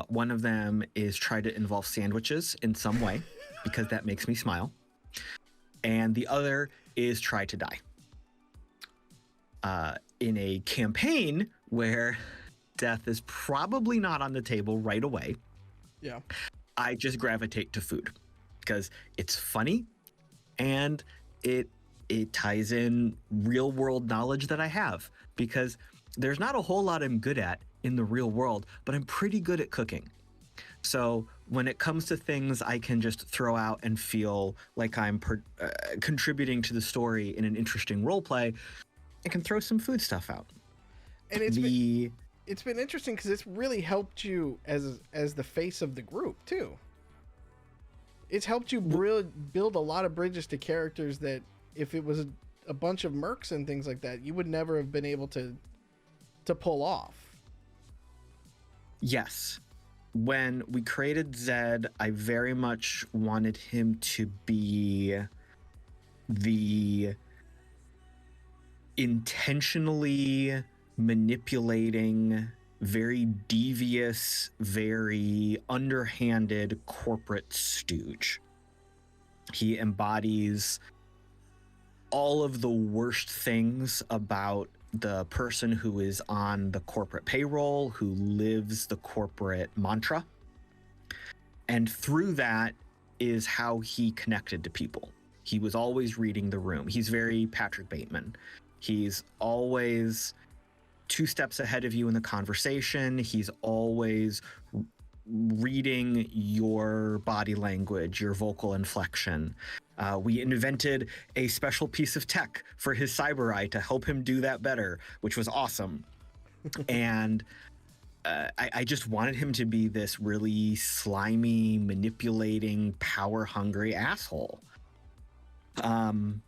One of them is try to involve sandwiches in some way, because that makes me smile. And the other is try to die. In a campaign where death is probably not on the table right away, I just gravitate to food because it's funny and it ties in real world knowledge that I have, because there's not a whole lot I'm good at in the real world, but I'm pretty good at cooking. So when it comes to things I can just throw out and feel like I'm contributing to the story in an interesting role play, I can throw some food stuff out. And it's been interesting because it's really helped you as the face of the group too. It's helped you build a lot of bridges to characters that if it was a bunch of mercs and things like that, you would never have been able to pull off. Yes. When we created Zed, I very much wanted him to be the intentionally manipulating, very devious, very underhanded corporate stooge. He embodies all of the worst things about the person who is on the corporate payroll, who lives the corporate mantra. And through that is how he connected to people. He was always reading the room. He's very Patrick Bateman. He's always 2 steps ahead of you in the conversation. He's always reading your body language, your vocal inflection. We invented a special piece of tech for his cyber eye to help him do that better, which was awesome. And I just wanted him to be this really slimy, manipulating, power-hungry asshole. And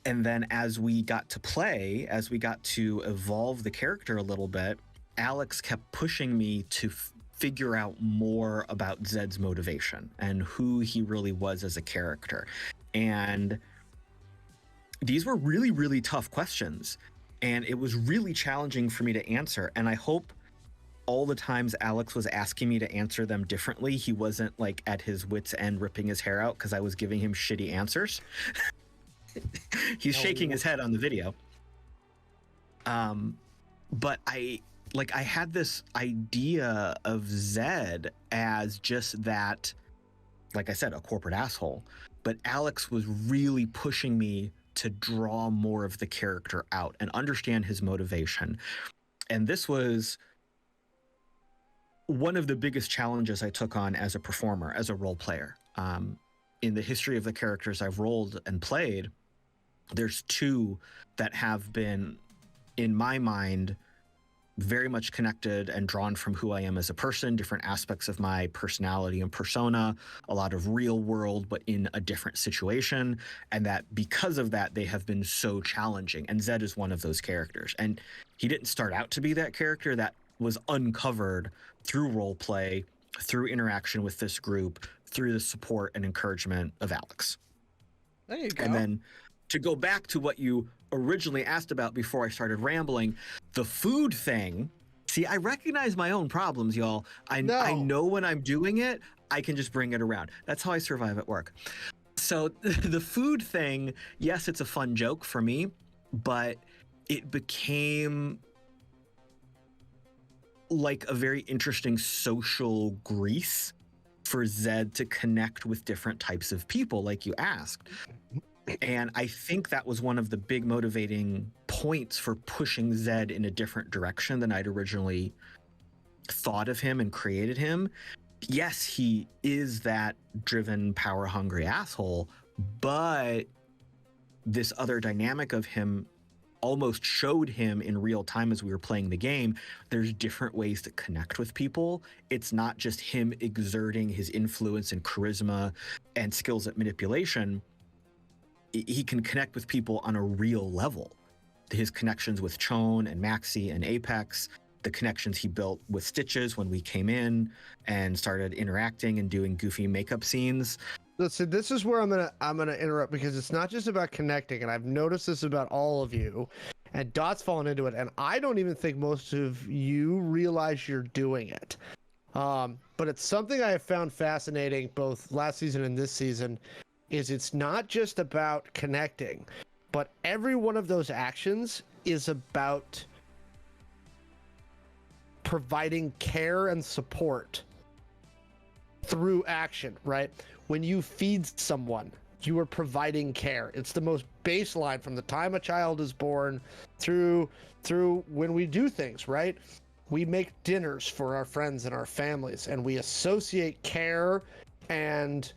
then as we got to play, as we got to evolve the character a little bit, Alex kept pushing me to figure out more about Zed's motivation and who he really was as a character. And these were really, really tough questions. And it was really challenging for me to answer. And I hope all the times Alex was asking me to answer them differently, he wasn't like at his wit's end ripping his hair out because I was giving him shitty answers. He's shaking his head on the video. But I had this idea of Zed as just that, like I said, a corporate asshole. But Alex was really pushing me to draw more of the character out and understand his motivation. And this was one of the biggest challenges I took on as a performer, as a role player. In the history of the characters I've rolled and played, there's 2 that have been, in my mind, very much connected and drawn from who I am as a person, different aspects of my personality and persona, a lot of real world, but in a different situation. And that because of that, they have been so challenging. And Zed is one of those characters. And he didn't start out to be that character. That was uncovered through role play, through interaction with this group, through the support and encouragement of Alex. There you go. And then to go back to what you originally asked about before I started rambling, the food thing. See, I recognize my own problems, y'all. I know when I'm doing it, I can just bring it around. That's how I survive at work. So the food thing, yes, it's a fun joke for me, but it became like a very interesting social grease for Zed to connect with different types of people, like you asked. And I think that was one of the big motivating points for pushing Zed in a different direction than I'd originally thought of him and created him. Yes, he is that driven, power-hungry asshole, but this other dynamic of him almost showed him in real time as we were playing the game. There's different ways to connect with people. It's not just him exerting his influence and charisma and skills at manipulation. He can connect with people on a real level. His connections with Chone and Maxi and Apex, the connections he built with Stitches when we came in and started interacting and doing goofy makeup scenes. Listen, this is where I'm gonna interrupt, because it's not just about connecting, and I've noticed this about all of you, and Dot's fallen into it, and I don't even think most of you realize you're doing it. But it's something I have found fascinating both last season and this season, is it's not just about connecting, but every one of those actions is about providing care and support through action, right? When you feed someone, you are providing care. It's the most baseline from the time a child is born through when we do things, right? We make dinners for our friends and our families, and we associate care and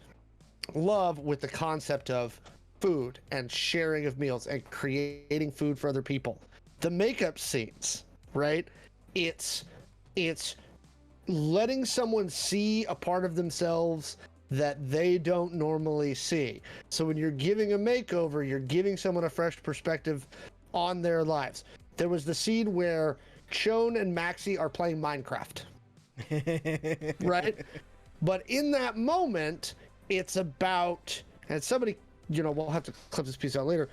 love with the concept of food and sharing of meals and creating food for other people. The makeup scenes, right? It's letting someone see a part of themselves that they don't normally see. So when you're giving a makeover, you're giving someone a fresh perspective on their lives. There was the scene where Shawn and Maxi are playing Minecraft, right? But in that moment, it's about, and somebody, we'll have to clip this piece out later.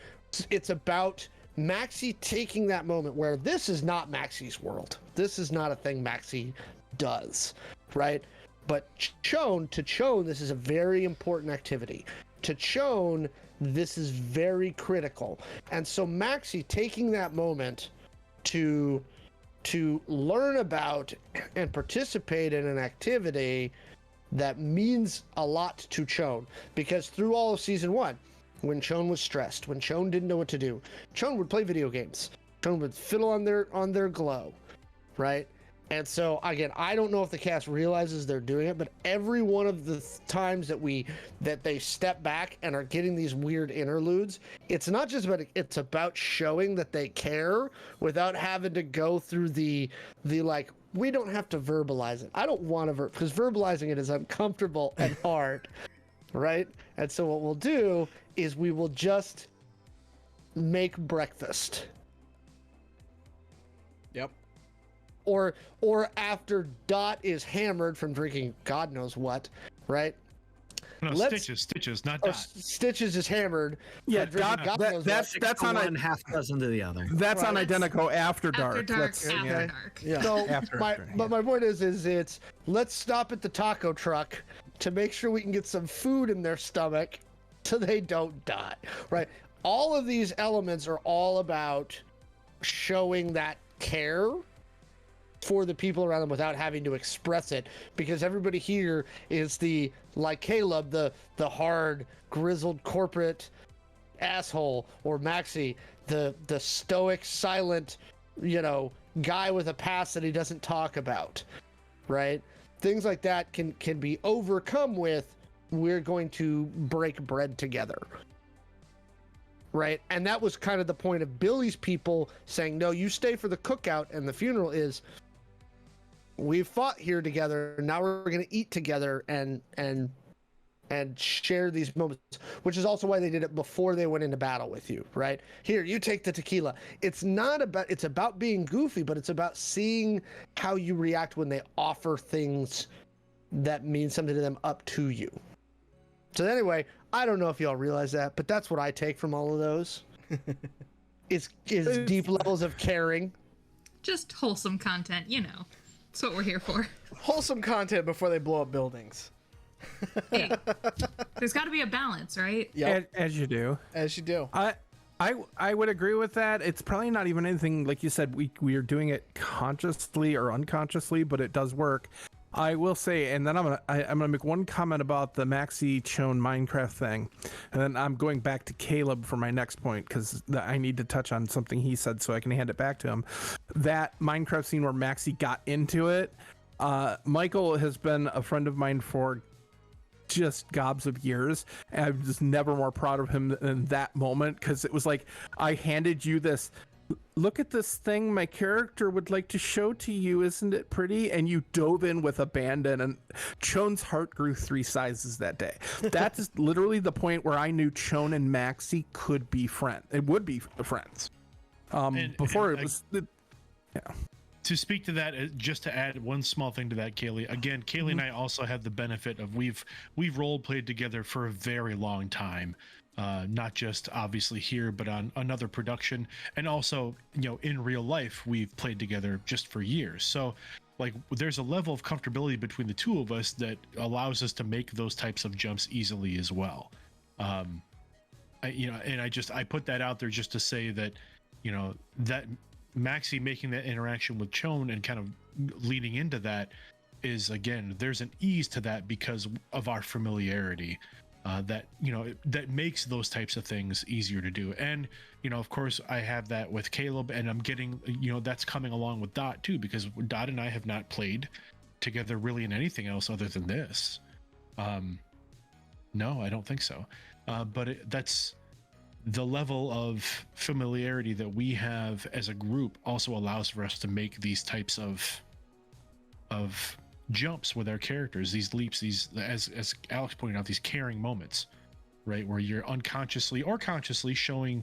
It's about Maxi taking that moment where this is not Maxi's world. This is not a thing Maxi does, right? But to Chone, this is a very important activity. To Chone, this is very critical. And so Maxi taking that moment to learn about and participate in an activity that means a lot to Chone. Because through all of season 1, when Chone was stressed, when Chone didn't know what to do, Chone would play video games. Chone would fiddle on their glow, right? And so again, I don't know if the cast realizes they're doing it, but every one of the times that they step back and are getting these weird interludes, it's not just about, it's about showing that they care without having to go through the like, we don't have to verbalize it. I don't want to because verbalizing it is uncomfortable and hard, right? And so what we'll do is we will just make breakfast. Yep. Or after Dot is hammered from drinking God knows what, right? No, Stitches, not or Dot. Stitches is hammered. Yeah, from drinking Dot, God knows that's on one half dozen to the other. That's on Right. Identico After Dark. After dark, Let's- after yeah. dark. Yeah. So After, but my point is it's let's stop at the taco truck to make sure we can get some food in their stomach so they don't die, right? All of these elements are all about showing that care for the people around them without having to express it, because everybody here is like Caleb, the hard, grizzled corporate asshole, or Maxi, the stoic, silent, guy with a past that he doesn't talk about, right? Things like that can be overcome with, we're going to break bread together, right? And that was kind of the point of Billy's people saying, no, you stay for the cookout and the funeral is, we fought here together, now we're going to eat together and share these moments, which is also why they did it before they went into battle with you, right? Here, you take the tequila. It's about being goofy, but it's about seeing how you react when they offer things that mean something to them up to you. So anyway, I don't know if y'all realize that, but that's what I take from all of those. is deep levels of caring. Just wholesome content, you know. That's what we're here for. Wholesome content before they blow up buildings. Hey, there's got to be a balance, right? Yeah, As you do. as you do. I would agree with that. It's probably not even anything, like you said, we are doing it consciously or unconsciously, but it does work. I will say, and then I'm gonna make one comment about the Maxi Shawn Minecraft thing, and then I'm going back to Caleb for my next point because I need to touch on something he said so I can hand it back to him. That Minecraft scene where Maxi got into it, Michael has been a friend of mine for just gobs of years, and I'm just never more proud of him than that moment, because it was like, I handed you this, look at this thing my character would like to show to you, isn't it pretty? And you dove in with abandon, and Chon's heart grew 3 sizes that day. That is literally the point where I knew Chon and Maxi could be friends. It would be friends. Before it was yeah. To speak to that, just to add one small thing to that, Kaylee. Again, Kaylee and I also have the benefit of we've role played together for a very long time, not just obviously here, but on another production, and also in real life we've played together just for years. So, like, there's a level of comfortability between the two of us that allows us to make those types of jumps easily as well. I put that out there just to say that, that Maxi making that interaction with Chon and kind of leading into that is, again, there's an ease to that because of our familiarity, that makes those types of things easier to do. And of course I have that with Caleb, and I'm getting that's coming along with Dot too, because Dot and I have not played together really in anything else other than this. No, I don't think so. But that's the level of familiarity that we have as a group also allows for us to make these types of jumps with our characters, these leaps, these, as Alex pointed out, these caring moments, right, where you're unconsciously or consciously showing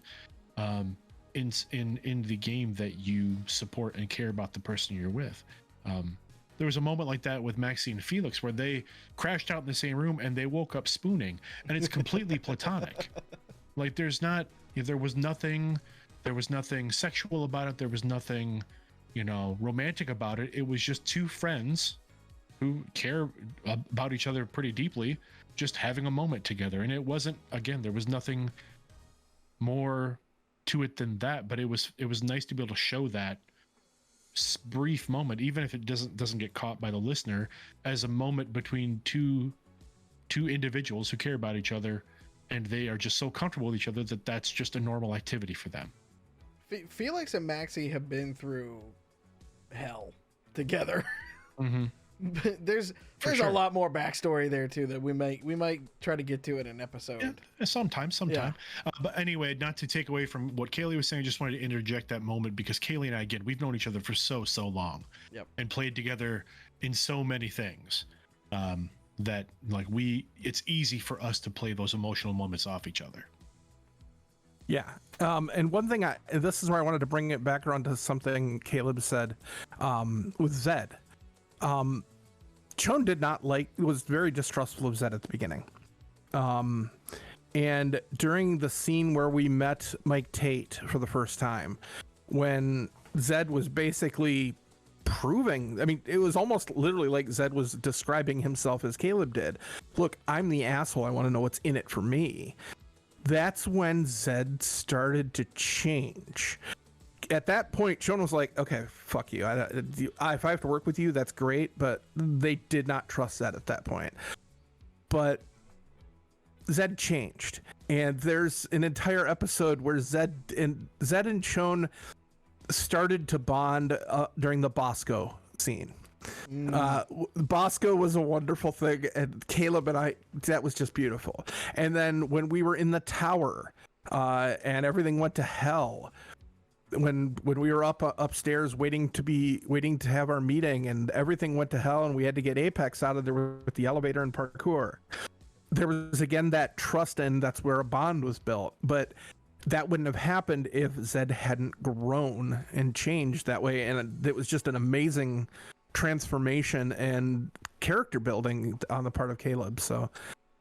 in the game that you support and care about the person you're with. There was a moment like that with Maxi and Felix where they crashed out in the same room and they woke up spooning, and it's completely platonic. Like, there was nothing sexual about it. There was nothing, romantic about it. It was just two friends who care about each other pretty deeply, just having a moment together. And it wasn't, again, there was nothing more to it than that, but it was nice to be able to show that brief moment, even if it doesn't get caught by the listener, as a moment between two individuals who care about each other, and they are just so comfortable with each other that that's just a normal activity for them. Felix and Maxi have been through hell together. Mm-hmm. But there's sure. a lot more backstory there too that we might try to get to in an episode. Yeah, sometime. Yeah. But anyway, not to take away from what Kaylee was saying, I just wanted to interject that moment because Kaylee and I, again, we've known each other for so long. Yep. And played together in so many things. That, like, it's easy for us to play those emotional moments off each other. Yeah. And one thing this is where I wanted to bring it back around to something Caleb said, with Zed. Chon was very distrustful of Zed at the beginning. And during the scene where we met Mike Tate for the first time, when Zed was basically proving, it was almost literally like Zed was describing himself as Caleb did. Look, I'm the asshole. I want to know what's in it for me. That's when Zed started to change. At that point, Shawn was like, okay, fuck you. If I have to work with you, that's great. But they did not trust Zed at that point. But Zed changed. And there's an entire episode where Zed and Shawn started to bond during the Bosco scene. Bosco was a wonderful thing, and Caleb and I, that was just beautiful. And then when we were in the tower and everything went to hell, when we were upstairs waiting to have our meeting, and everything went to hell, and we had to get Apex out of there with the elevator and parkour, there was again that trust, and that's where a bond was built. But that wouldn't have happened if Zed hadn't grown and changed that way. And it was just an amazing transformation and character building on the part of Caleb. So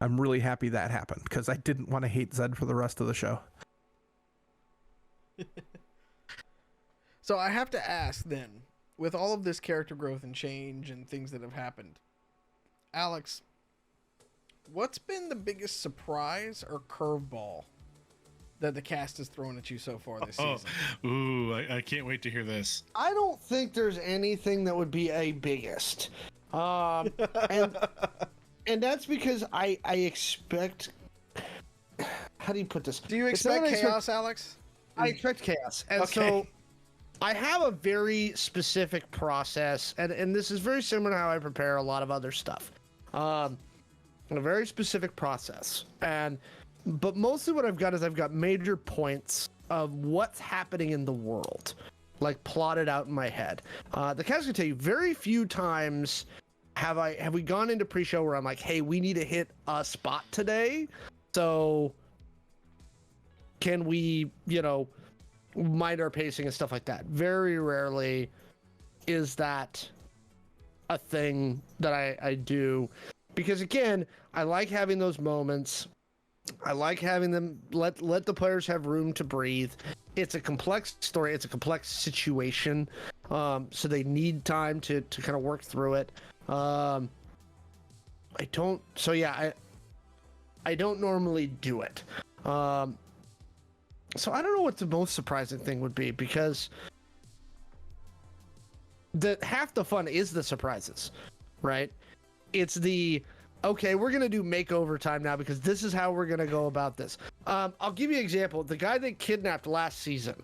I'm really happy that happened because I didn't want to hate Zed for the rest of the show. So I have to ask then, with all of this character growth and change and things that have happened, Alex, what's been the biggest surprise or curveball that the cast has thrown at you so far this season? Ooh, I can't wait to hear this. I don't think there's anything that would be a biggest. And that's because I expect. How do you put this? Do you It's not expect that I chaos, Alex? I expect chaos, and Okay. so I have a very specific process, and this is very similar to how I prepare a lot of other stuff. A very specific process, but mostly what I've got is I've got major points of what's happening in the world, like plotted out in my head. The cast can tell you very few times have we gone into pre-show where I'm like, hey, we need to hit a spot today, so can we, mind our pacing and stuff like that. Very rarely is that a thing that I do, because again, I like having those moments. I like having them let the players have room to breathe. It's a complex story. It's a complex situation. So they need time to kind of work through it. I don't normally do it. So I don't know what the most surprising thing would be, because half the fun is the surprises, right? It's okay, we're going to do makeover time now because this is how we're going to go about this. I'll give you an example. The guy they kidnapped last season,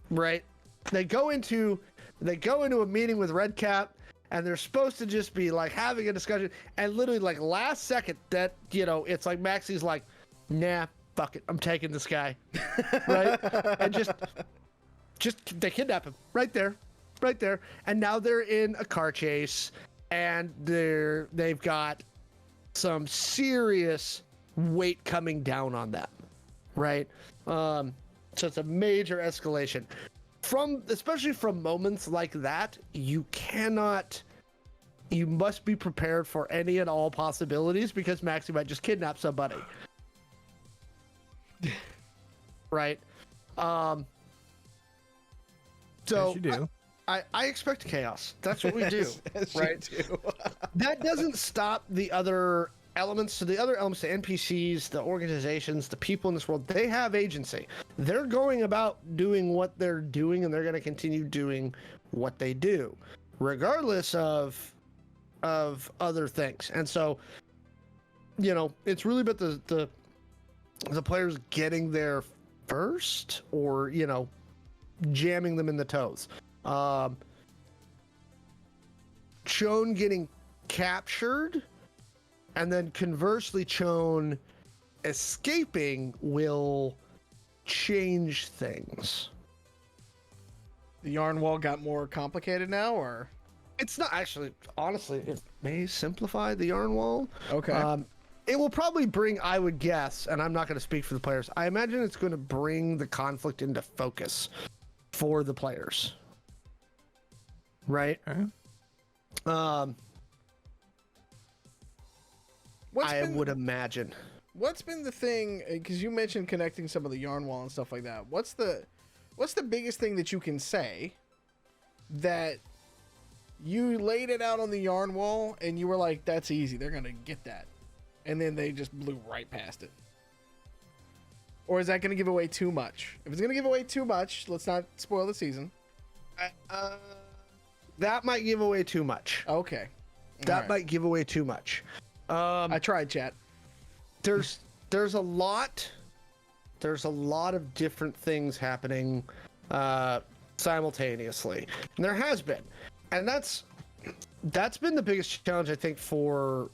right? They go into a meeting with Red Cap, and they're supposed to just be like having a discussion, and literally like last second that, it's like Maxi's like, nah, fuck it, I'm taking this guy, right? And just they kidnap him right there, and now they're in a car chase, and they've got some serious weight coming down on them, right? So it's a major escalation. Especially from moments like that, you must be prepared for any and all possibilities, because Maxi might just kidnap somebody. Right? So As you do. I expect chaos. That's what we do, As right? you do. That doesn't stop the other elements. So the other elements, the NPCs, the organizations, the people in this world, they have agency. They're going about doing what they're doing, and they're going to continue doing what they do, regardless of other things. And so, it's really about the players getting there first, or jamming them in the toes. Shawn getting captured, and then conversely Shawn escaping will change things. The yarn wall got more complicated now, or? It's not actually, honestly, it may simplify the yarn wall. Okay. It will probably bring, I would guess, and I'm not going to speak for the players, I imagine it's going to bring the conflict into focus for the players. Right? Okay. Would imagine. What's been the thing, because you mentioned connecting some of the yarn wall and stuff like that. What's the biggest thing that you can say that you laid it out on the yarn wall and you were like, that's easy, they're going to get that, and then they just blew right past it? Or is that going to give away too much? If it's going to give away too much, let's not spoil the season. That might give away too much. Okay. That might give away too much. I tried, chat. There's a lot of different things happening simultaneously, and there has been, and that's been the biggest challenge, I think, for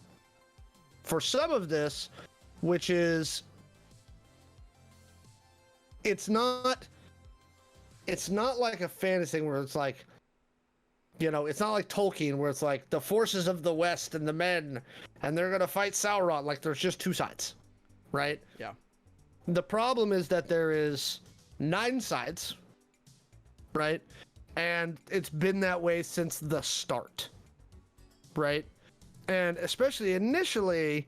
some of this, which is it's not like a fantasy thing where it's like, it's not like Tolkien where it's like the forces of the West and the men, and they're going to fight Sauron. Like, there's just two sides, right? Yeah. The problem is that there is 9 sides, right? And it's been that way since the start, right? And especially initially,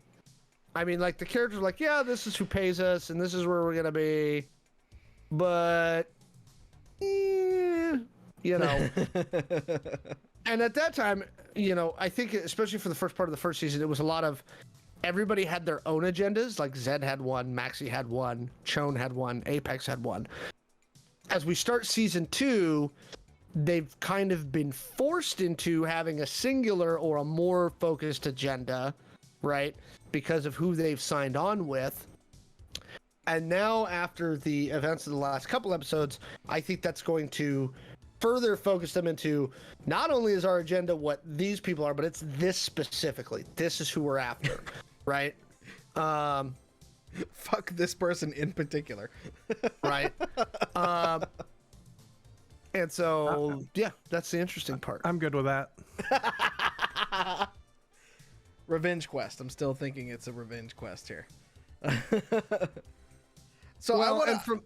I mean, like, the characters are like, yeah, this is who pays us, and this is where we're gonna be, but, you know. And at that time, you know, I think, especially for the first part of the first season, it was a lot of everybody had their own agendas. Like, Zed had one, Maxi had one, Chone had one, Apex had one. As we start season 2, they've kind of been forced into having a singular or a more focused agenda, right? Because of who they've signed on with. And now, after the events of the last couple episodes, I think that's going to further focus them into not only is our agenda what these people are, but it's this specifically. This is who we're after, right? Fuck this person in particular. Right. And so, yeah, that's the interesting part. I'm good with that. Revenge quest. I'm still thinking it's a revenge quest here. So Well, I want and from-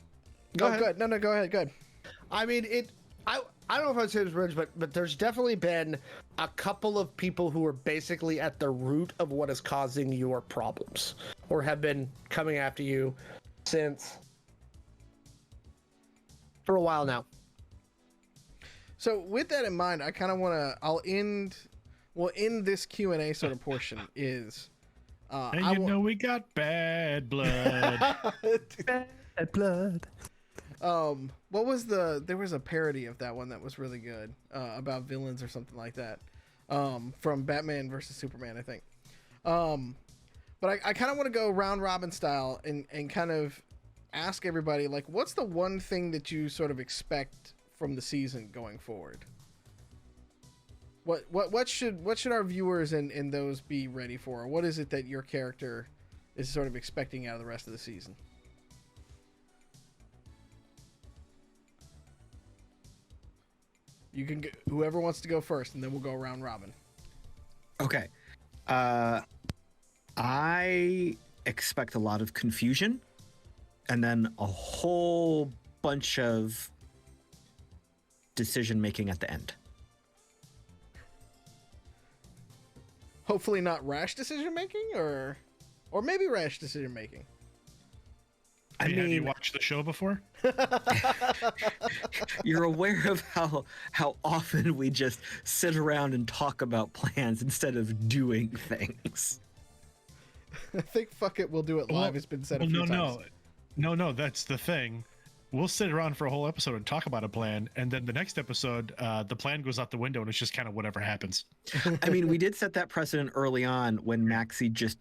Go Go ahead. ahead. No, go ahead. Go ahead. I mean, I don't know if I'd say it's revenge, but there's definitely been a couple of people who are basically at the root of what is causing your problems, or have been coming after you since for a while now. So with that in mind, I kind of want to. We'll end this Q&A sort of portion is. And we got bad blood. Bad blood. What was there was a parody of that one that was really good, about villains or something like that, from Batman versus Superman, I think. But I kind of want to go round robin style and kind of ask everybody, like, what's the one thing that you sort of expect from the season going forward? What should our viewers and those be ready for? What is it that your character is sort of expecting out of the rest of the season? You can whoever wants to go first, and then we'll go round robin. Okay. I expect a lot of confusion and then a whole bunch of decision making at the end. Hopefully not rash decision making, or maybe rash decision making. I mean, have you watched the show before? You're aware of how often we just sit around and talk about plans instead of doing things. I think "fuck it, we'll do it live" has been said a few times. No, that's the thing. We'll sit around for a whole episode and talk about a plan, and then the next episode, the plan goes out the window, and it's just kind of whatever happens. I mean, we did set that precedent early on when Maxi just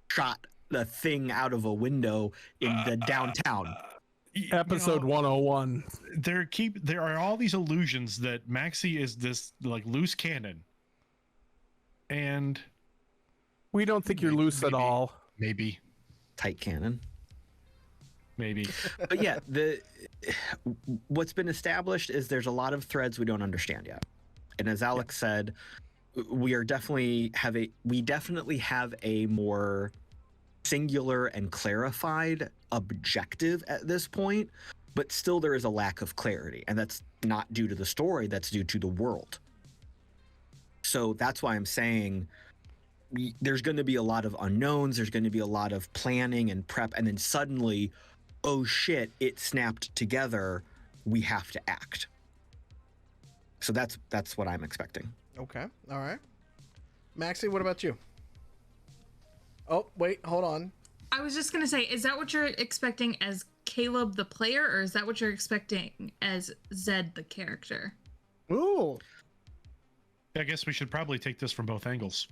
shot the thing out of a window in the downtown. Episode 101. There are all these illusions that Maxi is this like loose cannon, and We don't think you're loose at all. Maybe. Tight cannon. Maybe. But yeah, what's been established is there's a lot of threads we don't understand yet. And as Alex said, we definitely have a more singular and clarified objective at this point, but still there is a lack of clarity, and that's not due to the story, that's due to the world. So that's why I'm saying there's going to be a lot of unknowns, there's going to be a lot of planning and prep, and then suddenly, oh shit, it snapped together, we have to act. So that's what I'm expecting. Okay, all right. Maxi, what about you? Oh, wait, hold on. I was just going to say, is that what you're expecting as Caleb the player, or is that what you're expecting as Zed the character? Ooh. I guess we should probably take this from both angles.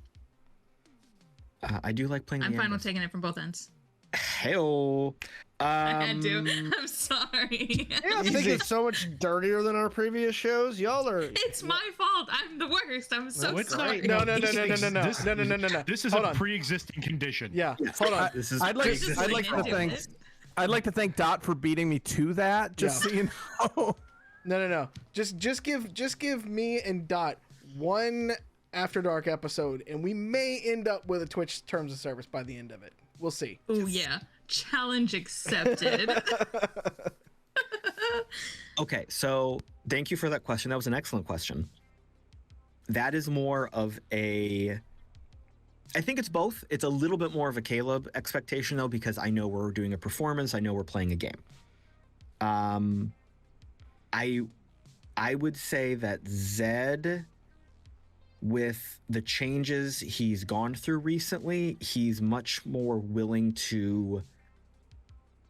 I do like playing. I'm fine with taking it from both ends. Hey-o. I had to. I'm sorry. I think it's so much dirtier than our previous shows. Y'all are. It's my fault. I'm the worst. I'm so No, it's sorry. not. No. No. This is Hold a on. pre-existing condition. Yeah, hold on. This is I'd like to thank Dot for beating me to that. Just so you know. No. Just give me and Dot one After Dark episode, and we may end up with a Twitch terms of service by the end of it. We'll see. Oh yeah. Challenge accepted. Okay, so thank you for that question. That was an excellent question. That is more of a I think it's both. It's a little bit more of a Caleb expectation though, because I know we're doing a performance. I know we're playing a game. I would say that Zed, with the changes he's gone through recently, he's much more willing to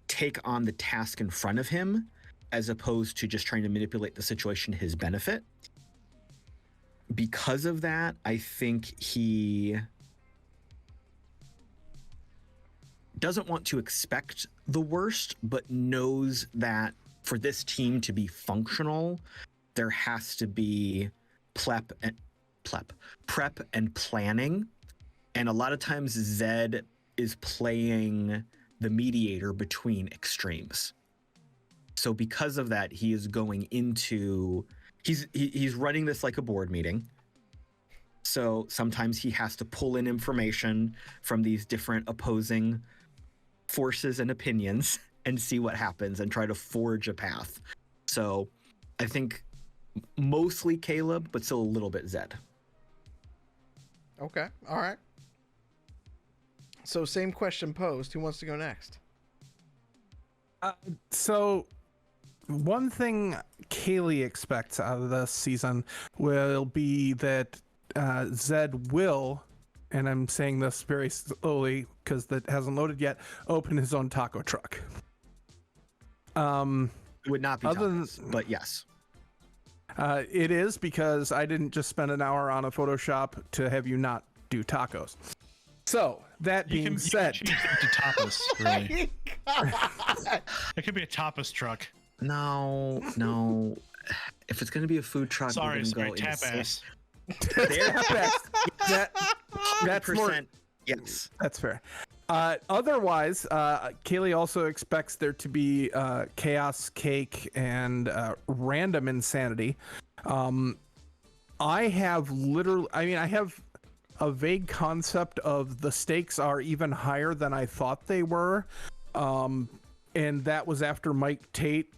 take on the task in front of him as opposed to just trying to manipulate the situation to his benefit. Because of that, I think he doesn't want to expect the worst, but knows that for this team to be functional, there has to be prep and planning. And a lot of times Zed is playing the mediator between extremes. So because of that, he is going into, he's running this like a board meeting. So sometimes he has to pull in information from these different opposing forces and opinions and see what happens and try to forge a path. So I think mostly Caleb, but still a little bit Zed. Okay. All right. So same question posed. Who wants to go next? So one thing Kaylee expects out of this season will be that Zed will, and I'm saying this very slowly because that hasn't loaded yet, open his own taco truck. It would not be Other tacos, but yes. It is, because I didn't just spend an hour on a Photoshop to have you not do tacos. So that being said, you can change it to tapas, really. It could be a tapas truck. No. If it's gonna be a food truck, Sorry, we're gonna go tap ass. That's more. Yes, That's fair. Otherwise, Kaylee also expects there to be chaos, cake, and random insanity. I have a vague concept of the stakes are even higher than I thought they were. And that was after Mike Tate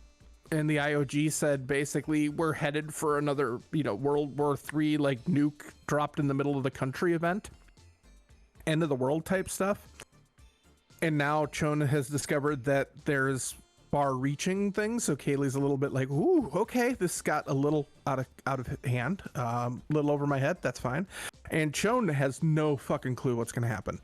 and the IOG said basically we're headed for another, World War III like nuke dropped in the middle of the country event. End of the world type stuff. And now Chon has discovered that there's far-reaching things, so Kaylee's a little bit like, ooh, okay, this got a little out of hand, a little over my head, that's fine. And Chon has no fucking clue what's going to happen.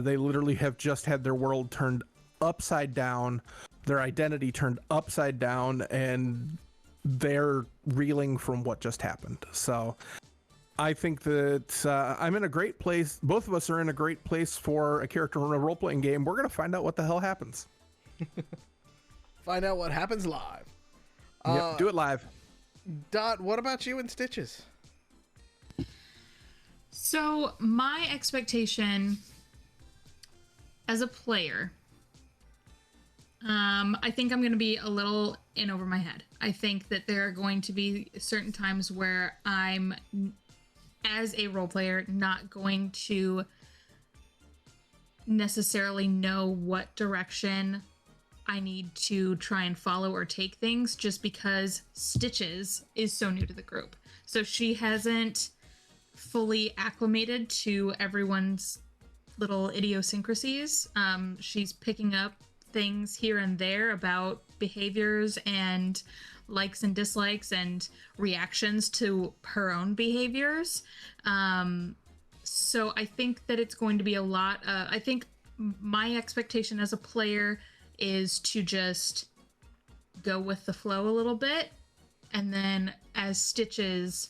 They literally have just had their world turned upside down, their identity turned upside down, and they're reeling from what just happened. So I think that I'm in a great place. Both of us are in a great place for a character in a role-playing game. We're going to find out what the hell happens. Find out what happens live. Yep, do it live. Dot, what about you and Stitches? So my expectation as a player, I think I'm going to be a little in over my head. I think that there are going to be certain times where I'm, as a role player, not going to necessarily know what direction I need to try and follow or take things, just because Stitches is so new to the group. So she hasn't fully acclimated to everyone's little idiosyncrasies. She's picking up things here and there about behaviors and likes and dislikes and reactions to her own behaviors. So I think that it's going to be a lot. I think my expectation as a player is to just go with the flow a little bit, and then as Stitches,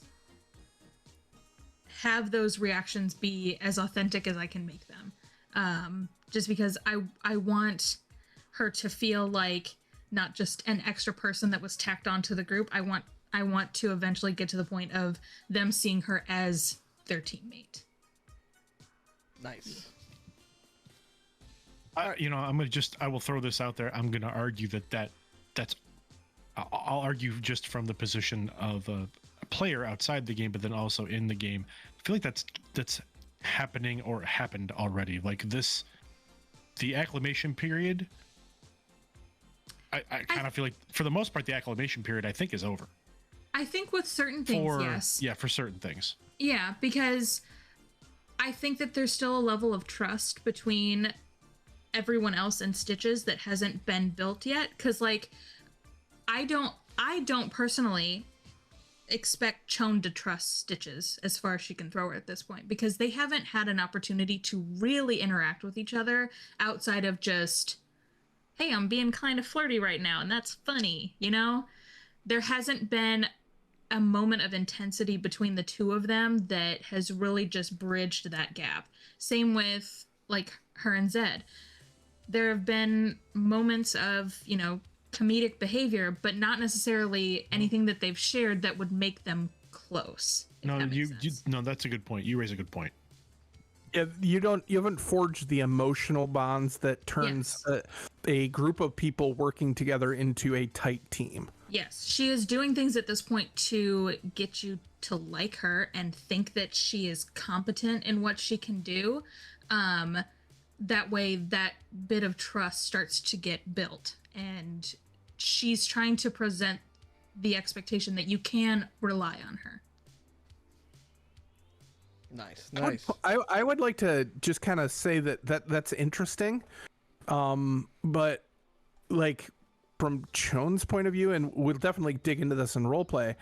have those reactions be as authentic as I can make them. Just because I want her to feel like not just an extra person that was tacked onto the group. I want to eventually get to the point of them seeing her as their teammate. Nice. I will throw this out there. I'm gonna argue that's I'll argue just from the position of a player outside the game, but then also in the game. I feel like that's happening or happened already. Like this, the acclimation period. I kind of feel like for the most part, the acclimation period I think is over. I think with certain things, yes. Yeah, for certain things. Yeah, because I think that there's still a level of trust between everyone else and Stitches that hasn't been built yet. Because, like, I don't personally expect Chone to trust Stitches as far as she can throw her at this point, because they haven't had an opportunity to really interact with each other outside of just, hey, I'm being kind of flirty right now, and that's funny, you know? There hasn't been a moment of intensity between the two of them that has really just bridged that gap. Same with, like, her and Zed. There have been moments of, you know, comedic behavior, but not necessarily anything that they've shared that would make them close. No, no, that's a good point. You raise a good point. Yeah, you haven't forged the emotional bonds that turns a group of people working together into a tight team. Yes, she is doing things at this point to get you to like her and think that she is competent in what she can do. That way, that bit of trust starts to get built, and she's trying to present the expectation that you can rely on her. Nice. I would like to just kind of say that's interesting, but like from Chone's point of view, and we'll definitely dig into this in roleplay,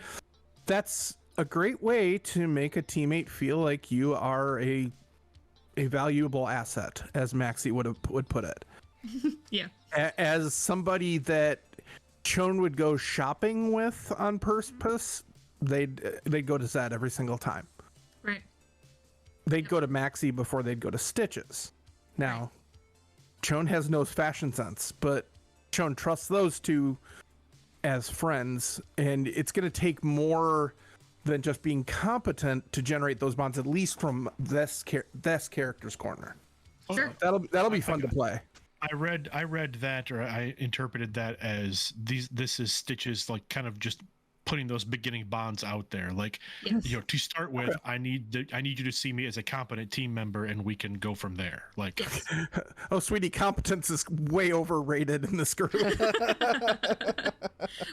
that's a great way to make a teammate feel like you are a valuable asset, as Maxi would put it. Yeah. As somebody that Chone would go shopping with on purpose, they'd go to Zed every single time. Right. They'd go to Maxi before they'd go to Stitches. Now, Chone has no fashion sense, but Chone trusts those two as friends, and it's going to take more than just being competent to generate those bonds, at least from this character's corner. Sure. That'll be fun to play. I read that, or I interpreted that as this is Stitches, like, kind of just putting those beginning bonds out there. Like, Yes. you know, to start with, I need you to see me as a competent team member, and we can go from there. Like, Yes. Oh, sweetie, competence is way overrated in this group.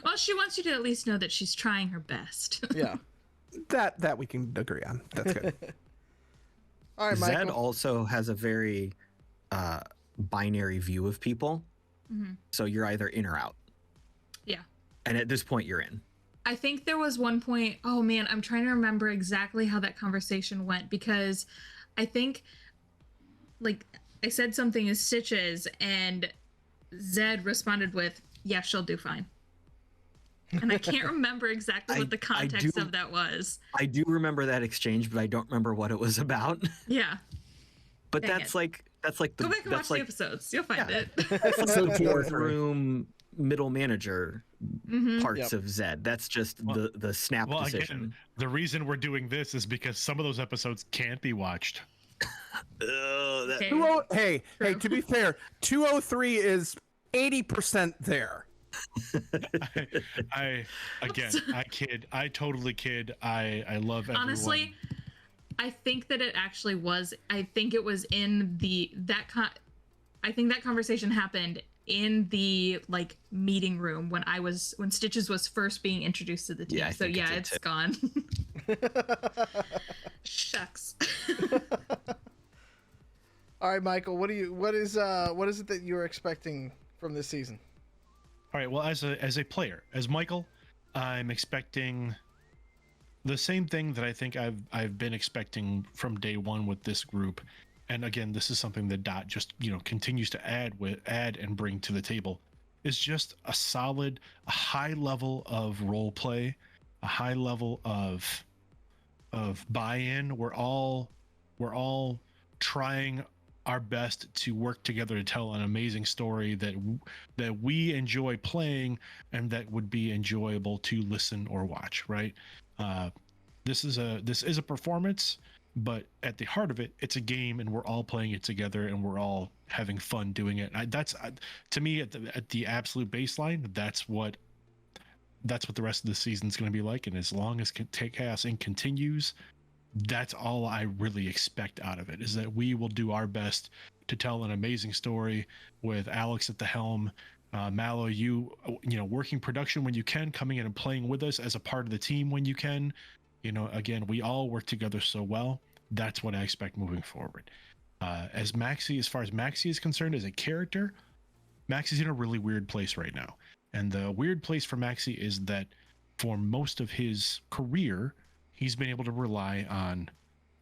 Well, she wants you to at least know that she's trying her best. Yeah. that we can agree on. That's good. All right, Michael. Zed also has a very binary view of people. Mm-hmm. So you're either in or out. Yeah. And at this point, you're in. I think there was one point, oh man, I'm trying to remember exactly how that conversation went, because I think, like, I said something as Stitches, and Zed responded with, yeah, she'll do fine. And I can't remember exactly what the context of that was. I do remember that exchange, but I don't remember what it was about. Yeah. But Dang that's it. like the Go back and watch that's the like episodes. You'll find it. So fourth room middle manager Mhm. parts of Zed. That's just the snap decision. Again, the reason we're doing this is because some of those episodes can't be watched. Okay. Hey, to be fair, 203 is 80% there. I kid. I totally kid. I love everyone. Honestly, I think that it actually was. I think it was in I think that conversation happened in the, like, meeting room when Stitches was first being introduced to the team. Yeah, I so think yeah, it it's did gone. Shucks. All right, Michael. What is it that you're expecting from this season? All right. Well, as a player, as Michael, I'm expecting the same thing that I think I've been expecting from day one with this group. And again, this is something that Dot just, you know, continues to add and bring to the table. Is just a high level of role play, a high level of buy-in. We're all trying our best to work together to tell an amazing story that we enjoy playing and that would be enjoyable to listen or watch. Right? This is a performance, but at the heart of it, it's a game, and we're all playing it together, and we're all having fun doing it. That's to me at the absolute baseline. That's what the rest of the season is going to be like. And as long as Chaos Inc. continues, that's all I really expect out of it, is that we will do our best to tell an amazing story with Alex at the helm. Mallo, you know, working production when you can, coming in and playing with us as a part of the team when you can. You know, again, we all work together so well. that's what I expect moving forward. As far as Maxi is concerned as a character, Maxi's in a really weird place right now. And the weird place for Maxi is that for most of his career, he's been able to rely on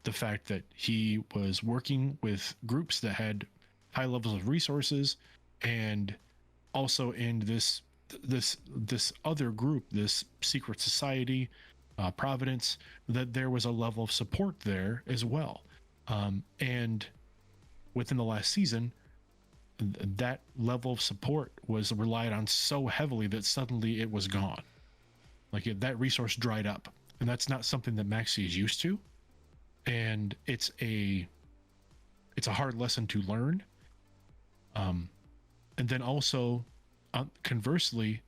the fact that he was working with groups that had high levels of resources, and also in this other group, this secret society, Providence, that there was a level of support there as well. And within the last season, that level of support was relied on so heavily that suddenly it was gone. Like that resource dried up, and that's not something that Maxi is used to. And it's a hard lesson to learn. And then also, conversely,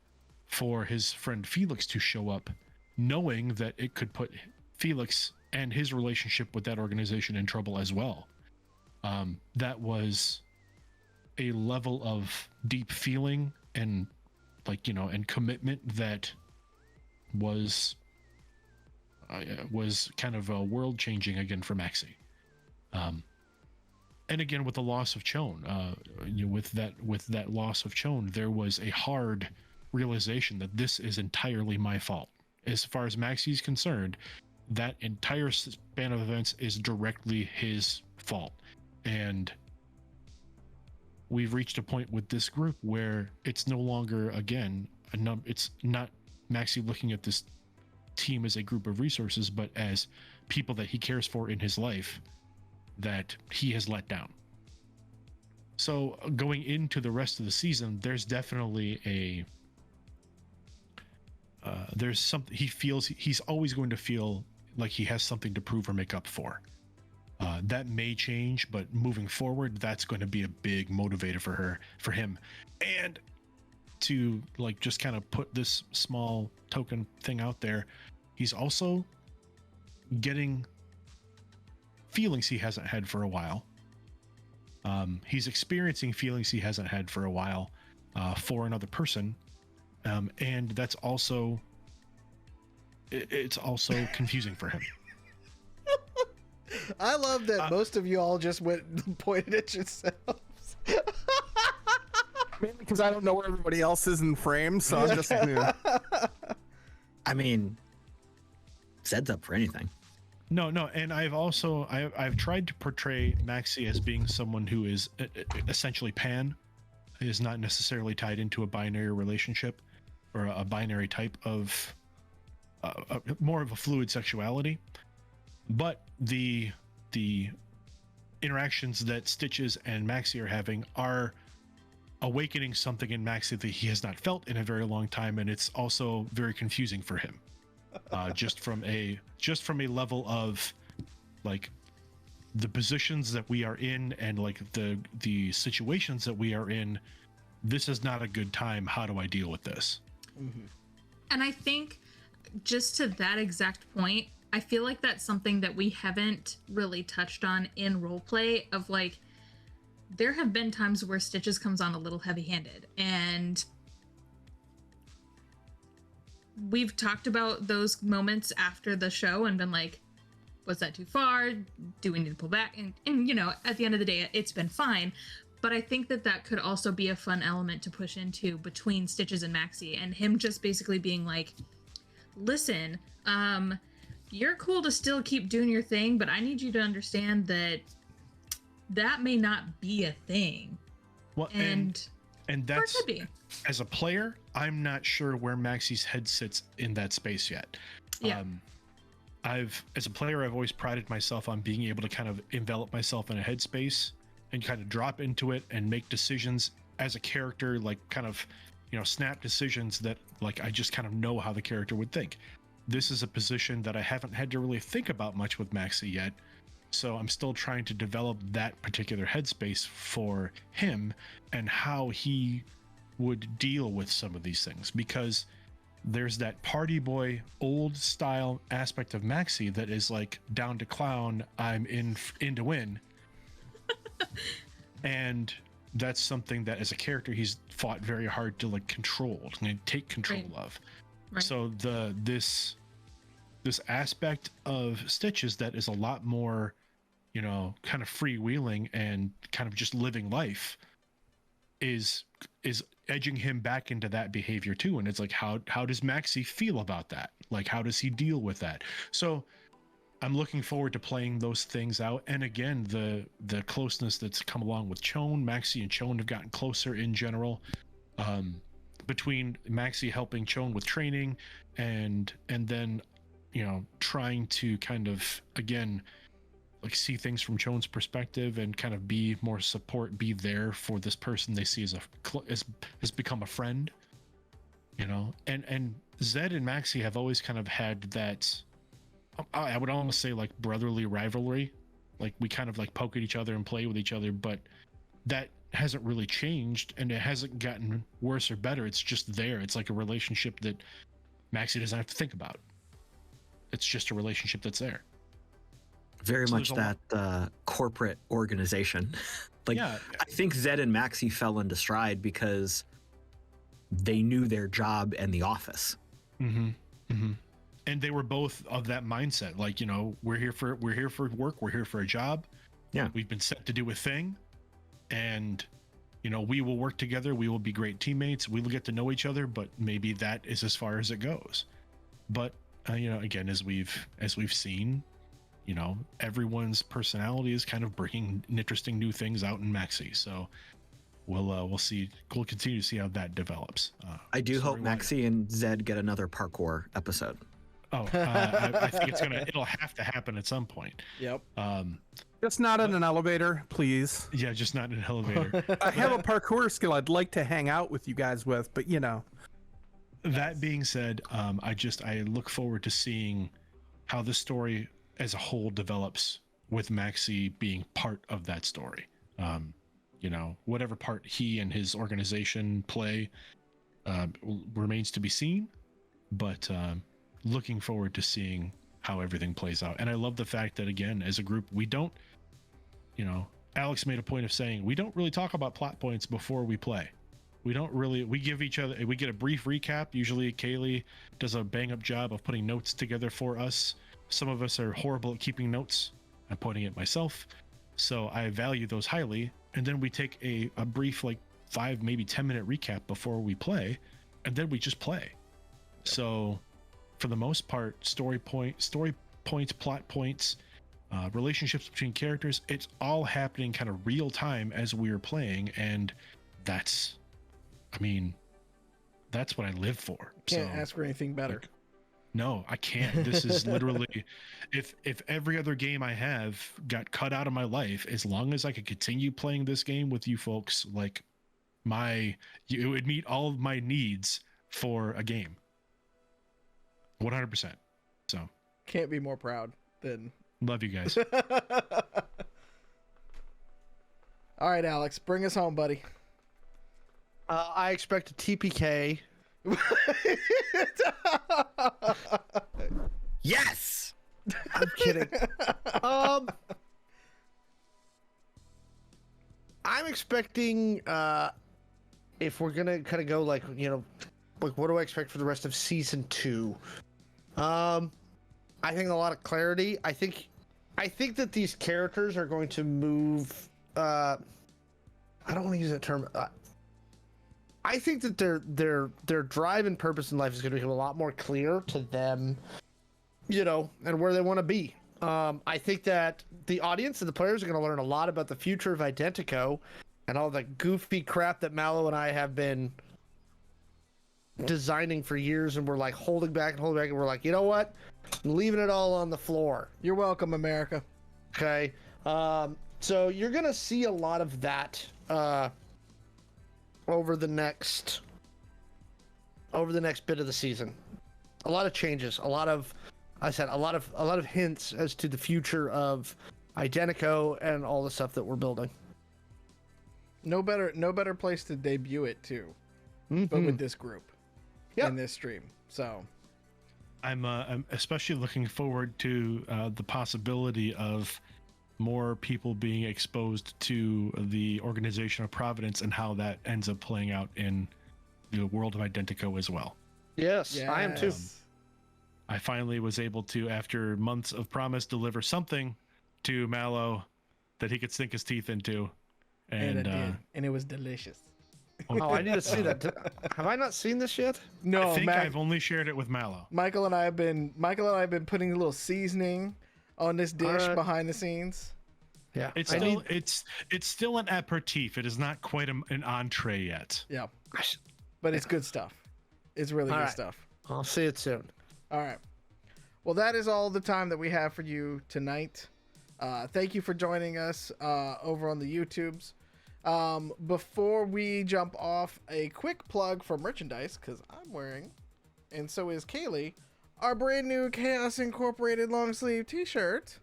for his friend Felix to show up, knowing that it could put Felix and his relationship with that organization in trouble as well. That was a level of deep feeling and and commitment that was kind of world changing again for Maxi. And again, with the loss of Chon, with that loss of Chon, there was a hard realization that this is entirely my fault. As far as Maxi's concerned, that entire span of events is directly his fault. And we've reached a point with this group where it's no longer, again, it's not Maxi looking at this team as a group of resources, but as people that he cares for in his life that he has let down. So going into the rest of the season, there's definitely there's something he feels he's always going to feel like he has something to prove or make up for. That may change, but moving forward, that's going to be a big motivator for him. And to just kind of put this small token thing out there, he's also getting feelings he hasn't had for a while. He's experiencing feelings he hasn't had for a while for another person. And that's also, it's also confusing for him. I love that most of you all just went and pointed at yourselves. Mainly because I don't know where everybody else is in frame, so I'm just. I mean, Zed's up for anything. No, and I've tried to portray Maxi as being someone who is essentially pan, is not necessarily tied into a binary relationship or a binary type of more of a fluid sexuality. But the interactions that Stitches and Maxi are having are awakening something in Maxi that he has not felt in a very long time, and it's also very confusing for him. Just from a level of the positions that we are in and the situations that we are in, this is not a good time. How do I deal with this? Mm-hmm. And I think just to that exact point, I feel like that's something that we haven't really touched on in roleplay of there have been times where Stitches comes on a little heavy-handed, and we've talked about those moments after the show and been like, was that too far? Do we need to pull back? And at the end of the day, it's been fine. But I think that could also be a fun element to push into between Stitches and Maxi, and him just basically being like, listen, you're cool to still keep doing your thing, but I need you to understand that may not be a thing. Well, and that's, could be. As a player, I'm not sure where Maxi's head sits in that space yet. Yeah. As a player, I've always prided myself on being able to kind of envelop myself in a headspace and kind of drop into it and make decisions as a character, snap decisions that I just kind of know how the character would think. This is a position that I haven't had to really think about much with Maxi yet. So I'm still trying to develop that particular headspace for him and how he would deal with some of these things, because there's that party boy old style aspect of Maxi that is down to clown, I'm in to win. And that's something that as a character he's fought very hard to control and take control of. Right. So this aspect of Stitches that is a lot more kind of freewheeling and kind of just living life is edging him back into that behavior too. And it's like, how does Maxi feel about that? Like, how does he deal with that? So I'm looking forward to playing those things out. And again, the closeness that's come along with Chone. Maxi and Chone have gotten closer in general, between Maxi helping Chone with training and then, trying to kind of, again, like see things from Chone's perspective and kind of be more support, be there for this person they see as has become a friend, and Zed and Maxi have always kind of had that, I would almost say, like brotherly rivalry. Like we kind of like poke at each other and play with each other, but that hasn't really changed and it hasn't gotten worse or better. It's just there. It's like a relationship that Maxi doesn't have to think about. It's just a relationship that's there. Very much that corporate organization. Like, yeah. I think Zed and Maxi fell into stride because they knew their job and the office. Mm-hmm. Mm-hmm. And they were both of that mindset. Like, we're here for work. We're here for a job. Yeah. We've been set to do a thing. And, we will work together. We will be great teammates. We will get to know each other, but maybe that is as far as it goes. But, again, as we've seen, everyone's personality is kind of bringing interesting new things out in Maxi. So we'll see. We'll continue to see how that develops. I do hope Maxi and Zed get another parkour episode. Oh, I think it'll have to happen at some point. Yep. Just not in an elevator, please. Yeah, just not in an elevator. I have a parkour skill I'd like to hang out with you guys with, but That being said, I look forward to seeing how the story as a whole develops with Maxi being part of that story. Whatever part he and his organization play remains to be seen, but looking forward to seeing how everything plays out. And I love the fact that, again, as a group, we don't, Alex made a point of saying we don't really talk about plot points before we play. We give each other, we get a brief recap. Usually Kaylee does a bang up job of putting notes together for us. Some of us are horrible at keeping notes. I'm pointing at myself. So I value those highly. And then we take a brief, like 5, maybe 10-minute recap before we play. And then we just play. Yep. So for the most part, story points, plot points, relationships between characters, it's all happening kind of real time as we're playing. And that's what I live for. Can't ask for anything better. No, I can't. This is literally, if every other game I have got cut out of my life, as long as I could continue playing this game with you folks, like it would meet all of my needs for a game. 100%. So can't be more proud than. Love you guys. All right, Alex, bring us home, buddy. I expect a TPK. Yes. I'm kidding. I'm expecting if we're gonna kind of go like what do I expect for the rest of season 2? I think a lot of clarity. I think that these characters are going to move. I don't want to use that term. I think that their drive and purpose in life is going to become a lot more clear to them, and where they want to be. I think that the audience and the players are going to learn a lot about the future of Identico and all the goofy crap that Mallo and I have been designing for years, and we're like holding back, and we're like, you know what? I'm leaving it all on the floor. You're welcome, America. Okay. So you're going to see a lot of that over the next bit of the season. A lot of changes, a lot of hints as to the future of Identico and all the stuff that we're building. No better place to debut it too, but with this group, and this stream. So I'm especially looking forward to the possibility of more people being exposed to the organization of Providence and how that ends up playing out in the world of Identico as well. Yes, I am too. I finally was able to, after months of promise, deliver something to Mallo that he could sink his teeth into. And I did, and it was delicious. Oh, I need to see that. Have I not seen this yet? No, I think I've only shared it with Mallo. Michael and I have been putting a little seasoning on this dish behind the scenes. Yeah, It's still an aperitif. It is not quite an entree yet. Yeah, but it's good stuff. It's really good stuff. I'll see it soon. All right. Well, that is all the time that we have for you tonight. Thank you for joining us over on the YouTubes. Before we jump off, a quick plug for merchandise, because I'm wearing, and so is Kaylee, our brand new Chaos Incorporated long sleeve t-shirt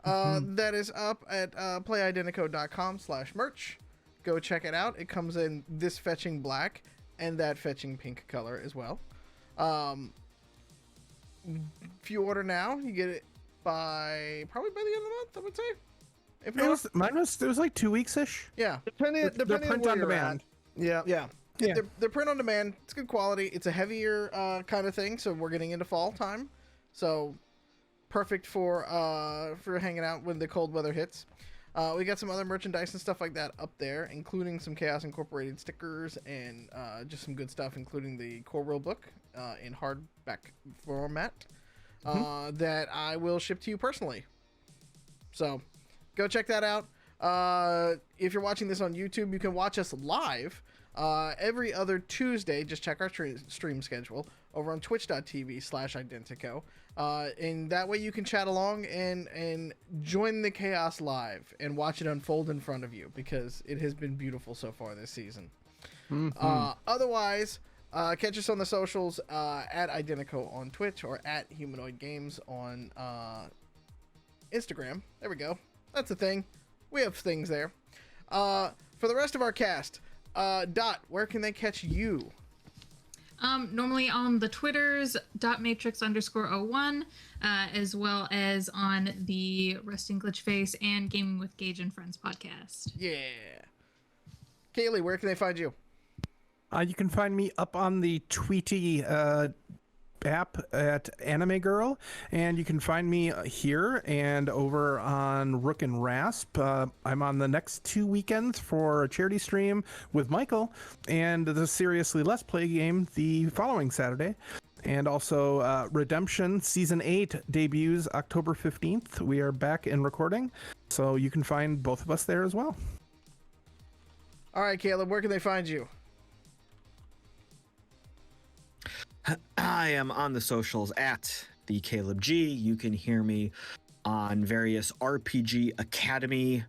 that is up at playidentico.com/merch. Go check it out. It comes in this fetching black and that fetching pink color as well. If you order now, you get it probably by the end of the month, I would say. If not, It was like 2 weeks ish. yeah. Depending They're on print where on you're demand. at. Yeah. Yeah. Yeah. They're print on demand. It's good quality. It's a heavier kind of thing, so we're getting into fall time. So perfect for hanging out when the cold weather hits. We got some other merchandise and stuff like that up there, including some Chaos Incorporated stickers and just some good stuff, including the core rule book in hardback format that I will ship to you personally. So go check that out. If you're watching this on YouTube, you can watch us live every other Tuesday. Just check our stream schedule over on twitch.tv/Identico. And that way you can chat along and join the chaos live and watch it unfold in front of you, because it has been beautiful so far this season. Otherwise, catch us on the socials at Identico on Twitch or at Humanoid Games on Instagram. There we go. That's a thing. We have things there. For the rest of our cast, Dot, where can they catch you? Normally on the Twitters, .matrix_01, as well as on the Resting Glitch Face and Gaming with Gage and Friends podcast. Yeah. Kaylee, where can they find you? You can find me up on the Tweety app at Anime Girl, and you can find me here and over on Rourk and Rasp. I'm on the next 2 weekends for a charity stream with Michael and the Seriously Let's Play game the following Saturday. And also Redemption Season 8 debuts October 15th. We are back in recording, so you can find both of us there as well. All right, Caleb, where can they find you? I am on the socials at the Caleb G. You can hear me on various RPG Academy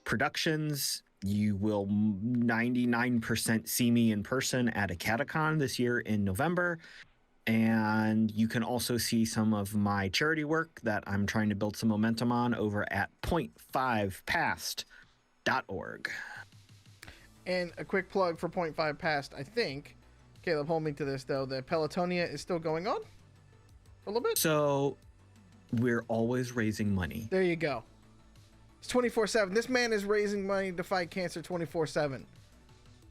productions. You will 99% see me in person at a Catacon this year in November. And you can also see some of my charity work that I'm trying to build some momentum on over at 0.5past.org. And a quick plug for 0.5 Past, I think. Caleb, hold me to this, though. The Pelotonia is still going on for a little bit. So we're always raising money. There you go. It's 24/7. This man is raising money to fight cancer 24/7.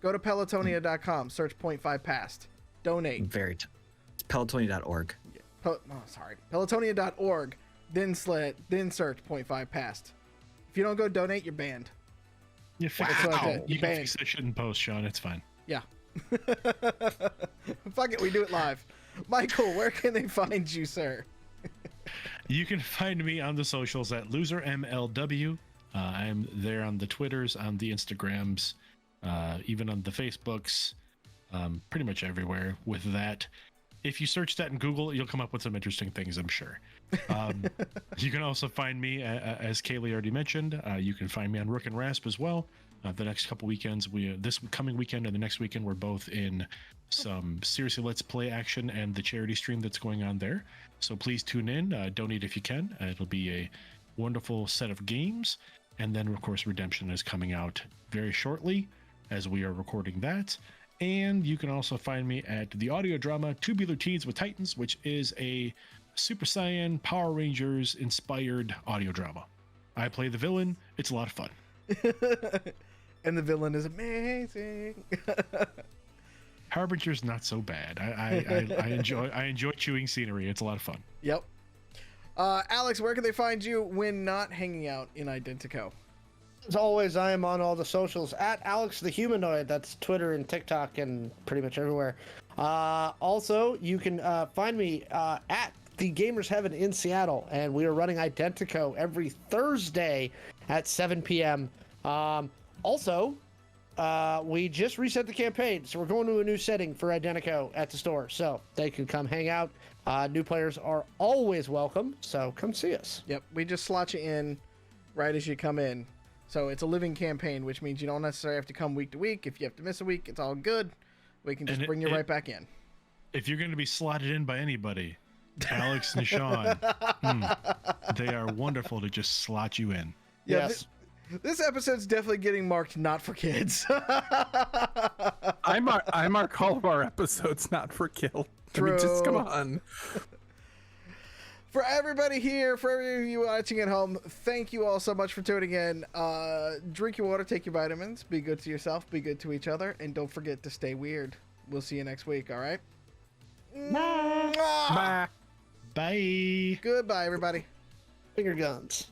Go to pelotonia.com. Search 0.5 Past. Donate. It's pelotonia.org. Pelotonia.org. Then search 0.5 Past. If you don't go donate, you're banned. You fix That's what I it. did. You can Banned. fix that shit in post, Shawn. It's fine. Yeah. Fuck it, we do it live. Michael, where can they find you, sir? You can find me on the socials at losermlw. I'm there on the Twitters, on the Instagrams, even on the Facebooks, pretty much everywhere with that. If you search that in Google, you'll come up with some interesting things, I'm sure. You can also find me, as Kaylee already mentioned, you can find me on Rourk and Rasp as well. The next couple weekends, this coming weekend and the next weekend, we're both in some Seriously Let's Play action and the charity stream that's going on there. So please tune in, donate if you can. It'll be a wonderful set of games. And then, of course, Redemption is coming out very shortly as we are recording that. And you can also find me at the audio drama Tubular Teens with Titans, which is a Super Saiyan Power Rangers inspired audio drama. I play the villain. It's a lot of fun. And the villain is amazing. Harbinger's not so bad. I enjoy chewing scenery. It's a lot of fun. Yep. Alex, where can they find you when not hanging out in Identico? As always, I am on all the socials at Alex the Humanoid. That's Twitter and TikTok and pretty much everywhere. Also, you can find me at the Gamers Heaven in Seattle, and we are running Identico every Thursday at 7 p.m. Also, we just reset the campaign, so we're going to a new setting for Identico at the store, so they can come hang out. New players are always welcome, so come see us. Yep, we just slot you in right as you come in. So it's a living campaign, which means you don't necessarily have to come week to week. If you have to miss a week, it's all good. We can just bring you right back in. If you're going to be slotted in by anybody, Alex and Shawn, they are wonderful to just slot you in. Yeah, Yes. This episode's definitely getting marked not for kids. I mark all of our episodes not for kill. I mean, just come on. For everybody here, for every of you watching at home, thank you all so much for tuning in. Drink your water, take your vitamins, be good to yourself, be good to each other, and don't forget to stay weird. We'll see you next week, all right? Bye. Bye. Goodbye, everybody. Finger guns.